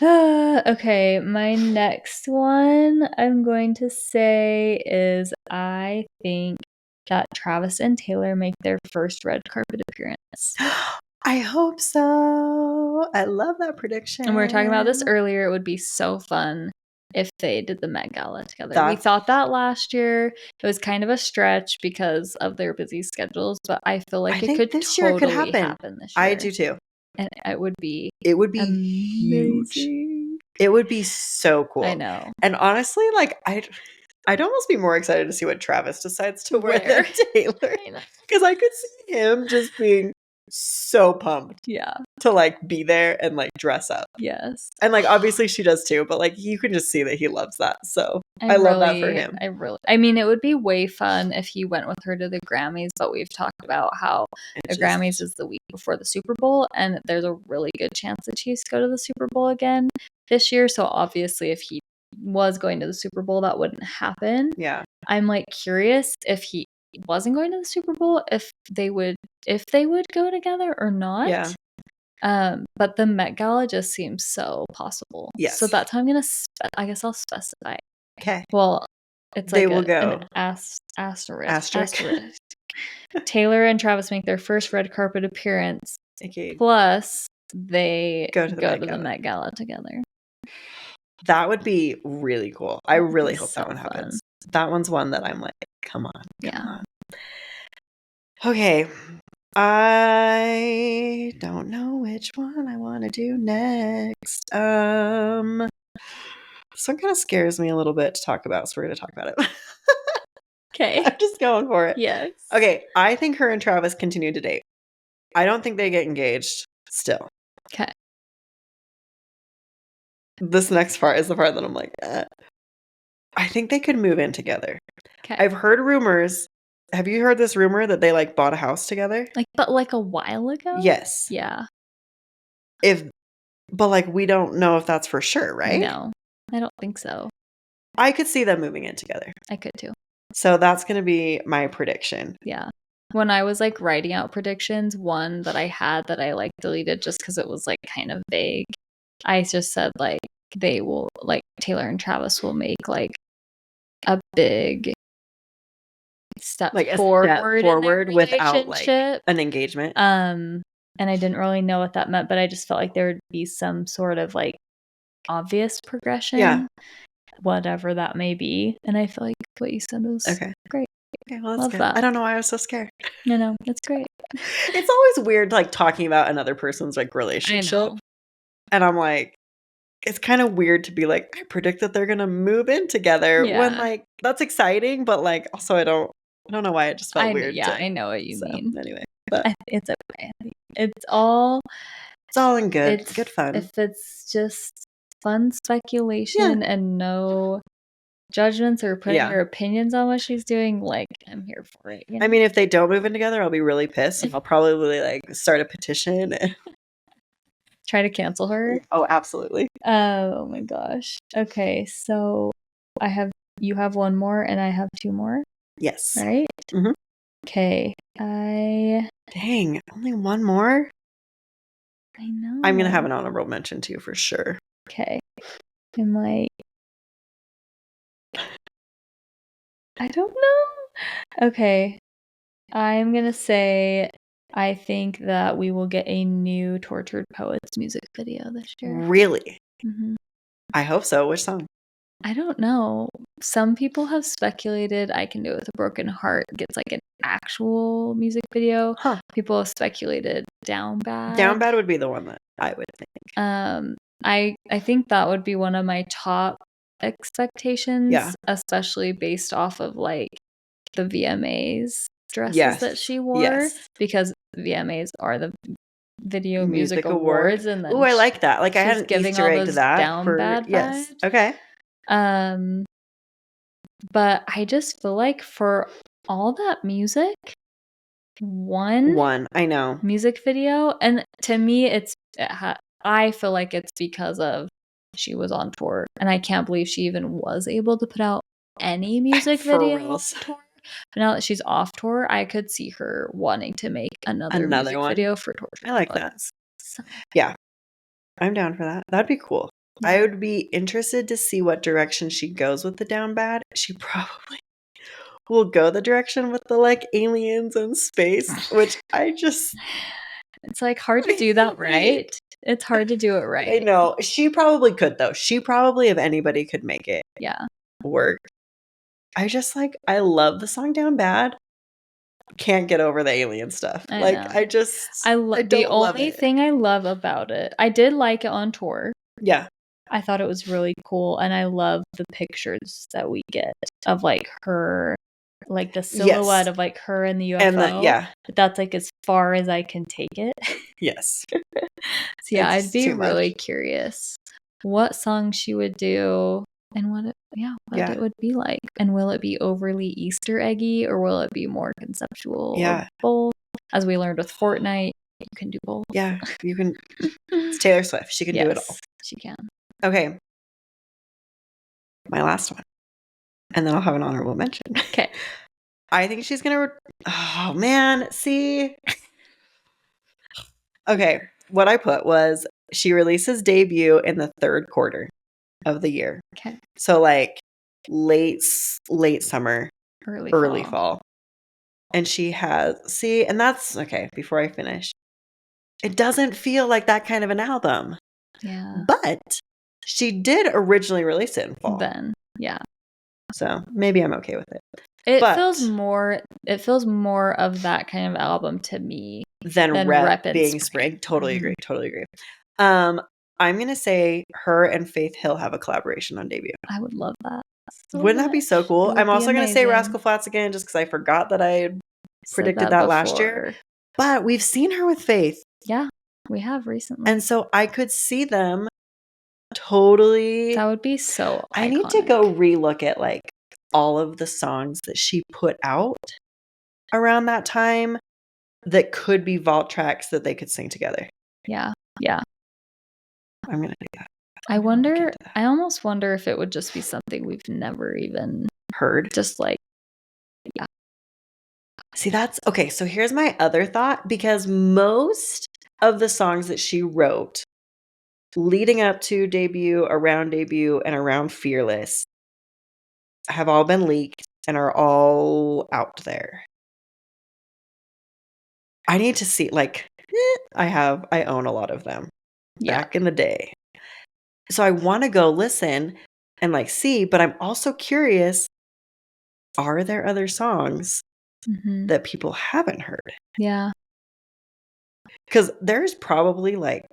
Speaker 2: Okay, my next one I'm going to say is I think that Travis and Taylor make their first red carpet appearance.
Speaker 1: I hope so. I love that prediction.
Speaker 2: And we were talking about this earlier. It would be so fun if they did the Met Gala together. We thought that last year. It was kind of a stretch because of their busy schedules, but I feel like it could
Speaker 1: this
Speaker 2: totally
Speaker 1: year could happen
Speaker 2: this year.
Speaker 1: I do too.
Speaker 2: And it would be
Speaker 1: amazing. Huge. It would be so cool.
Speaker 2: I know.
Speaker 1: And honestly, like I'd almost be more excited to see what Travis decides to wear than Taylor. Because I could see him just being so pumped.
Speaker 2: Yeah.
Speaker 1: To like be there and like dress up.
Speaker 2: Yes.
Speaker 1: And like obviously she does too, but like you can just see that he loves that. So I love that for him.
Speaker 2: I mean, it would be way fun if he went with her to the Grammys, but we've talked about how the Grammys is the week before the Super Bowl, and there's a really good chance that she's to go to the Super Bowl again this year. So obviously if he was going to the Super Bowl, that wouldn't happen.
Speaker 1: Yeah.
Speaker 2: I'm like curious if he wasn't going to the Super Bowl, if they would go together or not.
Speaker 1: Yeah.
Speaker 2: But the Met Gala just seems so possible.
Speaker 1: Yes.
Speaker 2: So that's how I'm gonna. I guess I'll specify.
Speaker 1: Okay.
Speaker 2: Well, it's
Speaker 1: they
Speaker 2: like
Speaker 1: will go
Speaker 2: an asterisk. Taylor and Travis make their first red carpet appearance.
Speaker 1: Okay.
Speaker 2: Plus, they go to
Speaker 1: the
Speaker 2: Met Gala together.
Speaker 1: That would be really cool. I really hope that one happens. That one's one that I'm like, come on. Okay. I don't know which one I want to do next. This one kind of scares me a little bit to talk about, so we're going to talk about it.
Speaker 2: Okay.
Speaker 1: I'm just going for it.
Speaker 2: Yes.
Speaker 1: Okay. I think her and Travis continue to date. I don't think they get engaged still.
Speaker 2: Okay.
Speaker 1: This next part is the part that I'm like, I think they could move in together.
Speaker 2: Okay.
Speaker 1: I've heard rumors. Have you heard this rumor that they like bought a house together?
Speaker 2: But a while ago?
Speaker 1: Yes.
Speaker 2: Yeah.
Speaker 1: But like we don't know if that's for sure, right?
Speaker 2: No, I don't think so.
Speaker 1: I could see them moving in together.
Speaker 2: I could too.
Speaker 1: So that's going to be my prediction.
Speaker 2: Yeah. When I was like writing out predictions, one that I had that I like deleted just because it was like kind of vague. I just said like they will like Taylor and Travis will make like a big step
Speaker 1: like
Speaker 2: forward
Speaker 1: without like an engagement.
Speaker 2: And I didn't really know what that meant, but I just felt like there would be some sort of like obvious progression. Yeah. Whatever that may be. And I feel like what you said was great.
Speaker 1: Okay, well, that's
Speaker 2: Love
Speaker 1: good.
Speaker 2: that.
Speaker 1: I don't know why I was so scared.
Speaker 2: No, it's great.
Speaker 1: It's always weird, like, talking about another person's, like, relationship. And I'm like, it's kind of weird to be like, I predict that they're gonna move in together when, like, that's exciting, but, like, also I don't know why it just felt weird.
Speaker 2: Yeah, I know what you mean.
Speaker 1: Anyway, but
Speaker 2: it's okay. It's all
Speaker 1: in good fun.
Speaker 2: If it's just fun speculation and no judgments or putting your opinions on what she's doing, like, I'm here for it.
Speaker 1: I mean, if they don't move in together, I'll be really pissed. And I'll probably like start a petition and
Speaker 2: try to cancel her.
Speaker 1: Oh, absolutely.
Speaker 2: Oh my gosh. Okay, so you have one more and I have two more.
Speaker 1: Yes.
Speaker 2: Right?
Speaker 1: Mm-hmm.
Speaker 2: Okay.
Speaker 1: Dang, only one more?
Speaker 2: I know.
Speaker 1: I'm gonna have an honorable mention too for sure.
Speaker 2: Okay. I'm like, I don't know. Okay. I'm gonna say I think that we will get a new Tortured Poets music video this year.
Speaker 1: Really?
Speaker 2: Mm-hmm.
Speaker 1: I hope so. Which song?
Speaker 2: I don't know. Some people have speculated I Can Do It With a Broken Heart gets like an actual music video.
Speaker 1: Huh.
Speaker 2: People have speculated Down Bad.
Speaker 1: Down Bad would be the one that I would think.
Speaker 2: I think that would be one of my top expectations, especially based off of like the VMAs dresses that she wore, because VMAs are the Video Music Awards, and then
Speaker 1: I like that. Like I had an
Speaker 2: giving
Speaker 1: Easter
Speaker 2: all
Speaker 1: egg
Speaker 2: those
Speaker 1: to that
Speaker 2: Down Bad vibes.
Speaker 1: Okay.
Speaker 2: But I just feel like for all that music, one
Speaker 1: I know
Speaker 2: music video, and to me I feel like it's because of she was on tour, and I can't believe she even was able to put out any music video on tour. But now that she's off tour, I could see her wanting to make another music video for Torture.
Speaker 1: I like that. So. Yeah, I'm down for that. That'd be cool. Yeah. I would be interested to see what direction she goes with the Down Bad. She probably will go the direction with the like aliens and space, which I just...
Speaker 2: It's like hard to do that right. It's hard to do it right.
Speaker 1: I know. She probably could though. She probably, if anybody, could make it work. I just like, I love the song Down Bad. Can't get over the alien stuff. The only
Speaker 2: thing I love about it, I did like it on tour.
Speaker 1: Yeah.
Speaker 2: I thought it was really cool, and I love the pictures that we get of like her, like the silhouette of like her and the UFO. But that's like as far as I can take it.
Speaker 1: Yes.
Speaker 2: So I'd be really curious what song she would do and what it would be like. And will it be overly Easter eggy, or will it be more conceptual? Yeah. Both. As we learned with Fortnite, you can do both.
Speaker 1: Yeah, you can. It's Taylor Swift. She can do it all.
Speaker 2: She can.
Speaker 1: Okay. My last one. And then I'll have an honorable mention.
Speaker 2: Okay.
Speaker 1: I think she's going to... Oh, man. See? Okay. What I put was she releases debut in the third quarter of the year.
Speaker 2: Okay.
Speaker 1: So like late summer, early fall. And she has... See, and that's... Okay, before I finish. It doesn't feel like that kind of an album.
Speaker 2: Yeah.
Speaker 1: But she did originally release it in fall.
Speaker 2: Then, yeah.
Speaker 1: So maybe I'm okay with it.
Speaker 2: It feels more of that kind of album to me
Speaker 1: than Rep being spring. Totally agree. Totally agree. I'm gonna say her and Faith Hill have a collaboration on debut.
Speaker 2: I would love that.
Speaker 1: Wouldn't that be so cool? I'm also gonna say Rascal Flatts again, just because I forgot that I predicted that last year. But we've seen her with Faith.
Speaker 2: Yeah, we have recently.
Speaker 1: And so I could see them totally.
Speaker 2: That would be so iconic.
Speaker 1: I need to go relook at like all of the songs that she put out around that time that could be vault tracks that they could sing together.
Speaker 2: Yeah. Yeah.
Speaker 1: I'm going to do that.
Speaker 2: I almost wonder if it would just be something we've never even
Speaker 1: heard.
Speaker 2: Just like, yeah.
Speaker 1: See, that's okay. So here's my other thought, because most of the songs that she wrote leading up to debut, around debut, and around Fearless have all been leaked and are all out there. I need to see, like, I own a lot of them back in the day. So I want to go listen and like see, but I'm also curious are there other songs that people haven't heard?
Speaker 2: Yeah.
Speaker 1: Because there's probably like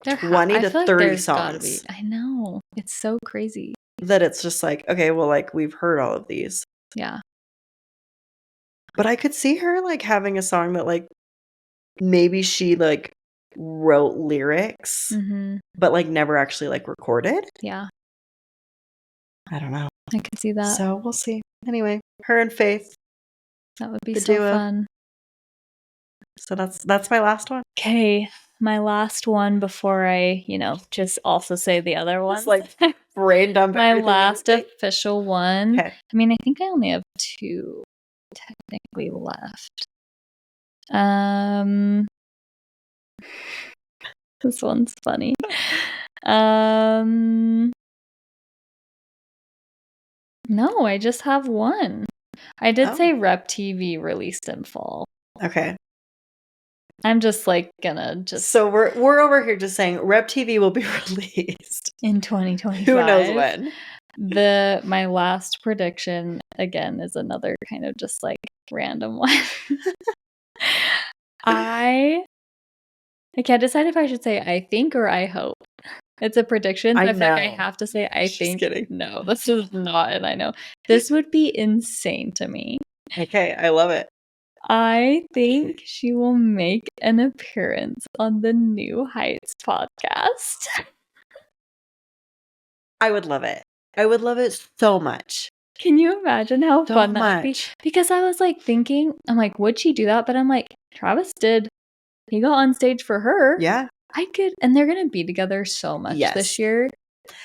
Speaker 1: 20 to 30 songs.
Speaker 2: I know. It's so crazy.
Speaker 1: That it's just like, okay, well, like, we've heard all of these.
Speaker 2: Yeah.
Speaker 1: But I could see her, like, having a song that, like, maybe she, like, wrote lyrics, but, like, never actually, like, recorded.
Speaker 2: Yeah.
Speaker 1: I don't know.
Speaker 2: I could see that.
Speaker 1: So we'll see. Anyway, her and Faith.
Speaker 2: That would be so fun.
Speaker 1: So that's my last one.
Speaker 2: Okay. My last one before I, just also say the other ones.
Speaker 1: Like brain dump.
Speaker 2: My last official one.
Speaker 1: Okay.
Speaker 2: I mean, I think I only have 2 technically left. This one's funny. No, I just have one. I did say Rep TV released in fall.
Speaker 1: Okay.
Speaker 2: I'm just like gonna just.
Speaker 1: So we're over here just saying Rep TV will be released
Speaker 2: in 2025.
Speaker 1: Who knows when?
Speaker 2: My last prediction again is another kind of just like random one. I can't decide if I should say I think or I hope. It's a prediction. I feel like I have to say I think. Kidding. No, this is not, and I know this would be insane to me.
Speaker 1: Okay, I love it.
Speaker 2: I think she will make an appearance on the New Heights podcast.
Speaker 1: I would love it. I would love it so much.
Speaker 2: Can you imagine how fun that would be? Because I was like thinking, I'm like, would she do that? But I'm like, Travis did. He got on stage for her.
Speaker 1: Yeah.
Speaker 2: I could, and they're going to be together so much this year.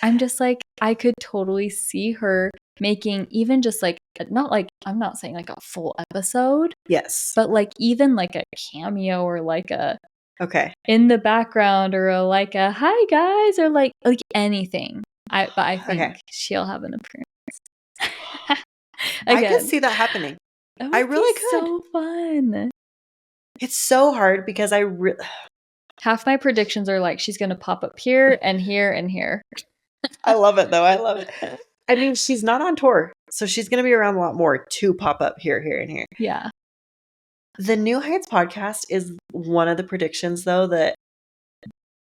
Speaker 2: I'm just like, I could totally see her making even just like, not like, I'm not saying like a full episode.
Speaker 1: Yes.
Speaker 2: But like even like a cameo or like a in the background or like a hi guys or like anything. But I think she'll have an appearance.
Speaker 1: I could see that happening. I really could.
Speaker 2: So fun.
Speaker 1: It's so hard because
Speaker 2: half my predictions are like she's going to pop up here and here and here.
Speaker 1: I love it though. I love it. I mean, she's not on tour, so she's going to be around a lot more to pop up here, and here.
Speaker 2: Yeah.
Speaker 1: The New Heights podcast is one of the predictions, though, that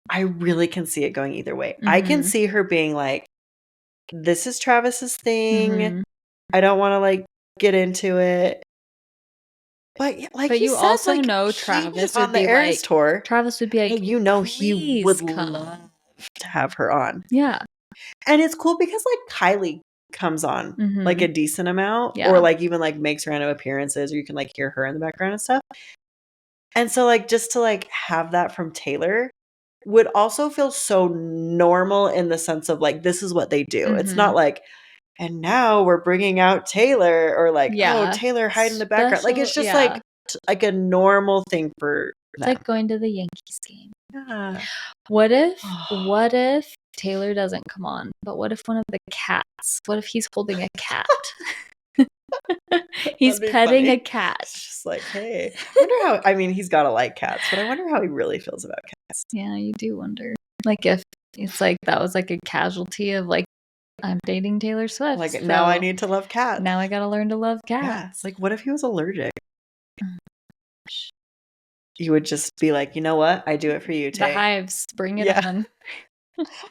Speaker 1: I really can see it going either way. I can see her being like, this is Travis's thing. I don't want to, like, get into it. But like you also like, know Travis on the Eras tour.
Speaker 2: Travis would be like,
Speaker 1: he would love to have her on.
Speaker 2: Yeah.
Speaker 1: And it's cool because like Kylie comes on like a decent amount or like even like makes random appearances or you can like hear her in the background and stuff. And so like just to like have that from Taylor would also feel so normal in the sense of like this is what they do. It's not like and now we're bringing out Taylor or like oh Taylor hide in the background. Like it's just like a normal thing for
Speaker 2: it's like going to the Yankees game.
Speaker 1: Yeah.
Speaker 2: What if Taylor doesn't come on, but what if one of the cats? What if he's holding a cat? He's petting a cat.
Speaker 1: It's just like, hey. I wonder how, I mean, he's got to like cats, but I wonder how he really feels about cats.
Speaker 2: Yeah, you do wonder. Like if it's like that was like a casualty of like, I'm dating Taylor Swift.
Speaker 1: Like now I need to love cats.
Speaker 2: Now I got to learn to love cats.
Speaker 1: Yeah. Like what if he was allergic? You would just be like, you know what? I do it for you, Tay.
Speaker 2: The hives, bring it on.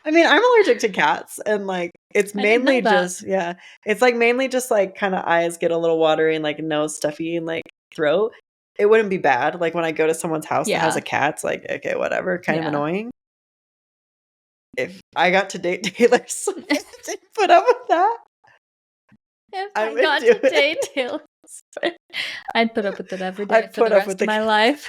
Speaker 1: I mean, I'm allergic to cats and like it's mainly just it's like mainly just like kind of eyes get a little watery and like nose stuffy and like throat. It wouldn't be bad. Like when I go to someone's house that has a cat, it's like, okay, whatever, kind of annoying. If I got to date Taylor Swift and put up with that.
Speaker 2: If I got to date Taylor Swift, I'd put up with it every day for the rest of my life.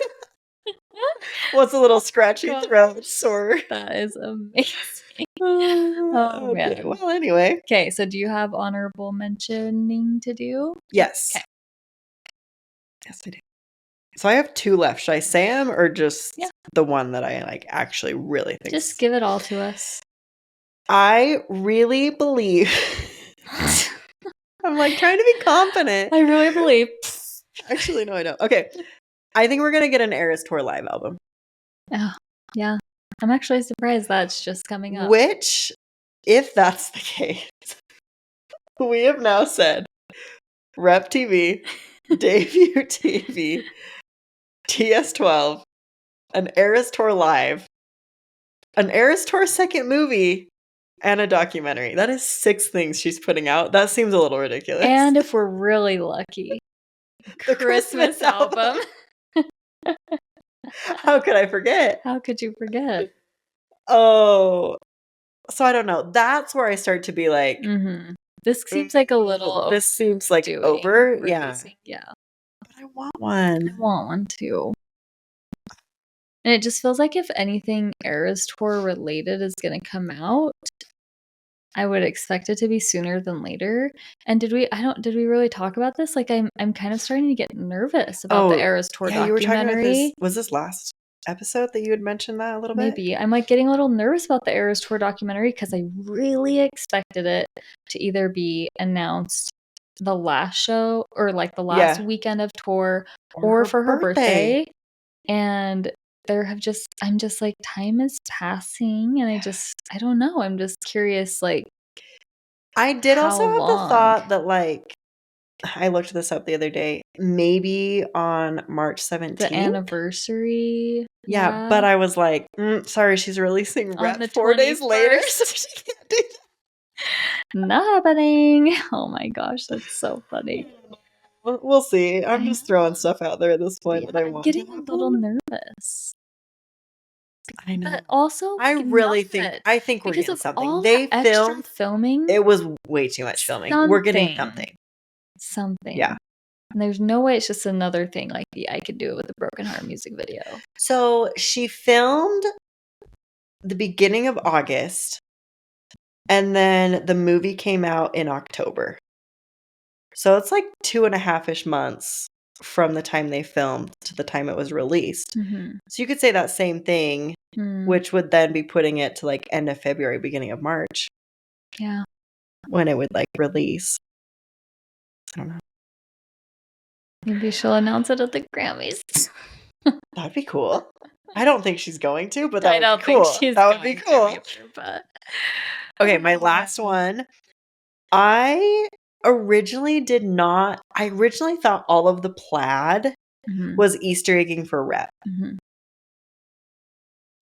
Speaker 1: What's a little scratchy throat sore?
Speaker 2: That is amazing.
Speaker 1: Oh man. Well, anyway.
Speaker 2: Okay, so do you have honorable mentioning to do?
Speaker 1: Yes. Okay. Yes, I do. So I have 2 left. Should I say them or just the one that I like actually really think?
Speaker 2: Just give it all to us.
Speaker 1: I really believe. I'm like trying to be confident.
Speaker 2: I really believe.
Speaker 1: Actually, no, I don't. Okay. I think we're going to get an Eras Tour live album.
Speaker 2: Oh, yeah. I'm actually surprised that's just coming up.
Speaker 1: Which, if that's the case, we have now said Rep TV, Debut TV, TS12, an Eras Tour Live, an Eras Tour second movie, and a documentary. That is 6 things she's putting out. That seems a little ridiculous.
Speaker 2: And if we're really lucky,
Speaker 1: the Christmas album. How could I forget?
Speaker 2: How could you forget?
Speaker 1: Oh, so I don't know. That's where I start to be like,
Speaker 2: this seems like a little.
Speaker 1: This seems like over. Yeah.
Speaker 2: Yeah.
Speaker 1: But I want one.
Speaker 2: I want one too. And it just feels like if anything Eras Tour related is going to come out, I would expect it to be sooner than later. And did we really talk about this? Like I'm kind of starting to get nervous about the Eras Tour documentary. You were talking about this.
Speaker 1: Was this last episode that you had mentioned that a little bit?
Speaker 2: Maybe. I'm like getting a little nervous about the Eras Tour documentary because I really expected it to either be announced the last show or like the last weekend of tour or for her birthday. And I'm just like, time is passing and I don't know. I'm just curious, like,
Speaker 1: I did also have the thought that, like, I looked this up the other day, maybe on March 17th.
Speaker 2: The anniversary.
Speaker 1: Yeah, but I was like, sorry, she's releasing Rep 4 days later, so she can't do that.
Speaker 2: Not happening. Oh my gosh, that's so funny.
Speaker 1: We'll see. I'm just throwing stuff out there at this point that I want.
Speaker 2: I'm getting a little nervous.
Speaker 1: I know.
Speaker 2: But also,
Speaker 1: I really think we're getting something. They filmed
Speaker 2: filming.
Speaker 1: It was way too much filming. We're getting
Speaker 2: something.
Speaker 1: Yeah.
Speaker 2: And there's no way it's just another thing like the I Could Do It with a Broken Heart music video.
Speaker 1: So she filmed the beginning of August, and then the movie came out in October. So it's like 2.5-ish months from the time they filmed to the time it was released. So you could say that same thing, which would then be putting it to like end of February, beginning of March.
Speaker 2: Yeah.
Speaker 1: When it would like release. I don't know.
Speaker 2: Maybe she'll announce it at the Grammys.
Speaker 1: That'd be cool. I don't think she's going to, but that would be cool. That would be cool. Okay, my last one. I originally thought all of the plaid was Easter egging for Rep.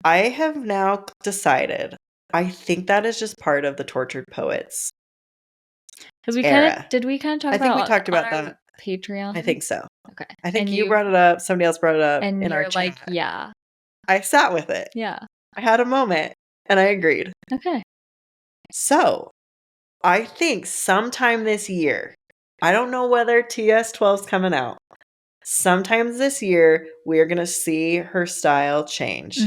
Speaker 1: I have now decided I think that is just part of the Tortured Poets.
Speaker 2: Because we talk about?
Speaker 1: I think we talked about that.
Speaker 2: Patreon.
Speaker 1: I think so.
Speaker 2: Okay.
Speaker 1: I think you brought it up. Somebody else brought it up in our chat.
Speaker 2: Like, yeah.
Speaker 1: I sat with it.
Speaker 2: Yeah.
Speaker 1: I had a moment and I agreed.
Speaker 2: Okay.
Speaker 1: So I think sometime this year, I don't know whether TS12 is coming out. Sometime this year, we're going to see her style change.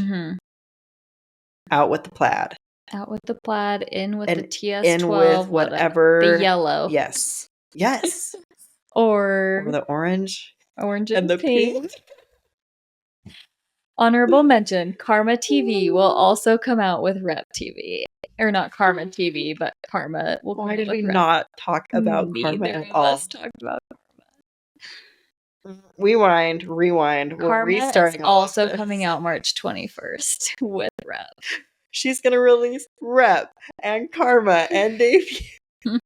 Speaker 1: Out with the plaid.
Speaker 2: Out with the plaid, in with the TS12.
Speaker 1: In with whatever.
Speaker 2: The yellow.
Speaker 1: Yes.
Speaker 2: Or
Speaker 1: the orange.
Speaker 2: Orange and the pink. Honorable mention, Karma TV will also come out with Rep TV. Or not Karma TV, but Karma will come out.
Speaker 1: Why did we not talk about Karma at all?
Speaker 2: Talked about
Speaker 1: Karma. Rewind. We're restarting.
Speaker 2: Is also coming out March 21st with Rep.
Speaker 1: She's going to release Rep and Karma and Debut.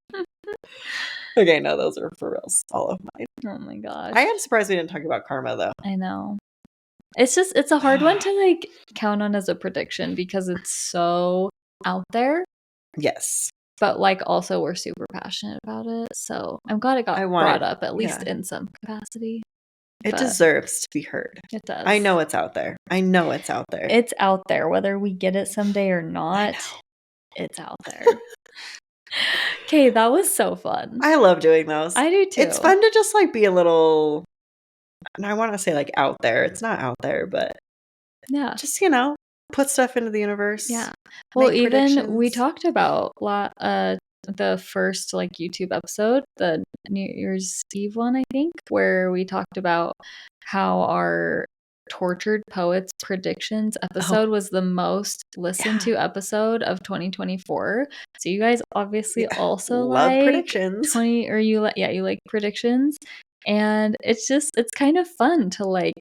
Speaker 1: Okay, no, those are for reals. All of mine.
Speaker 2: Oh my gosh.
Speaker 1: I am surprised we didn't talk about Karma, though.
Speaker 2: I know. It's a hard one to like count on as a prediction because it's so out there.
Speaker 1: Yes.
Speaker 2: But like also we're super passionate about it. So I'm glad it got brought up at least in some capacity.
Speaker 1: It deserves to be heard.
Speaker 2: It does.
Speaker 1: I know it's out there.
Speaker 2: It's out there. Whether we get it someday or not, it's out there. Okay, that was so fun.
Speaker 1: I love doing those.
Speaker 2: I do too.
Speaker 1: It's fun to just like be a little, and I want to say like out there. It's not out there, but
Speaker 2: yeah,
Speaker 1: just put stuff into the universe.
Speaker 2: Yeah. Well, even we talked about the first like YouTube episode, the New Year's Eve one, I think, where we talked about how our Tortured Poets predictions episode was the most listened to episode of 2024. So you guys obviously also
Speaker 1: love predictions.
Speaker 2: You like predictions, and it's kind of fun to like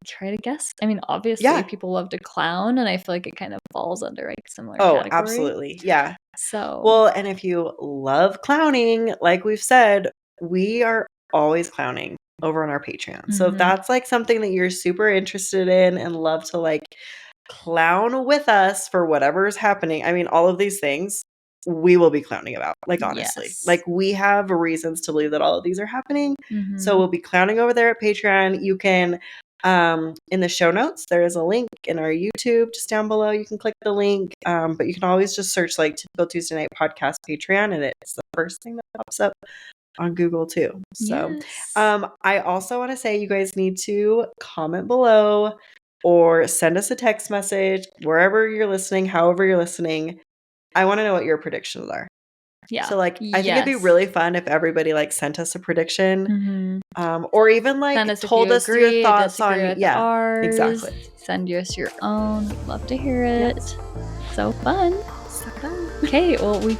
Speaker 2: try to guess. I mean, obviously people love to clown, and I feel like it kind of falls under like similar category.
Speaker 1: Absolutely. Yeah.
Speaker 2: So
Speaker 1: well, and if you love clowning, like we've said, we are always clowning over on our Patreon. So if that's like something that you're super interested in and love to like clown with us for whatever is happening, I mean, all of these things we will be clowning about, like, honestly.
Speaker 2: Yes.
Speaker 1: Like, we have reasons to believe that all of these are happening. So we'll be clowning over there at Patreon. You can, in the show notes, there is a link in our YouTube just down below. You can click the link, but you can always just search like Typical Tuesday Night Podcast Patreon, and it's the first thing that pops up on Google too. So I also want to say you guys need to comment below or send us a text message wherever you're listening, however you're listening. I want to know what your predictions are.
Speaker 2: Yeah.
Speaker 1: So like I think it'd be really fun if everybody like sent us a prediction, or even like told us your thoughts on
Speaker 2: ours.
Speaker 1: Exactly.
Speaker 2: Send us your own. We'd love to hear it. Yes. So fun. Okay, well we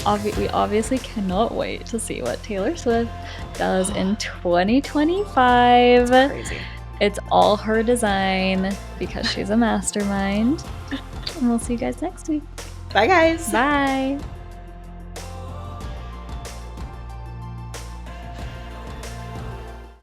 Speaker 2: obviously cannot wait to see what Taylor Swift does in 2025.
Speaker 1: It's crazy.
Speaker 2: It's all her design because she's a mastermind. And we'll see you guys next week.
Speaker 1: Bye guys.
Speaker 2: Bye.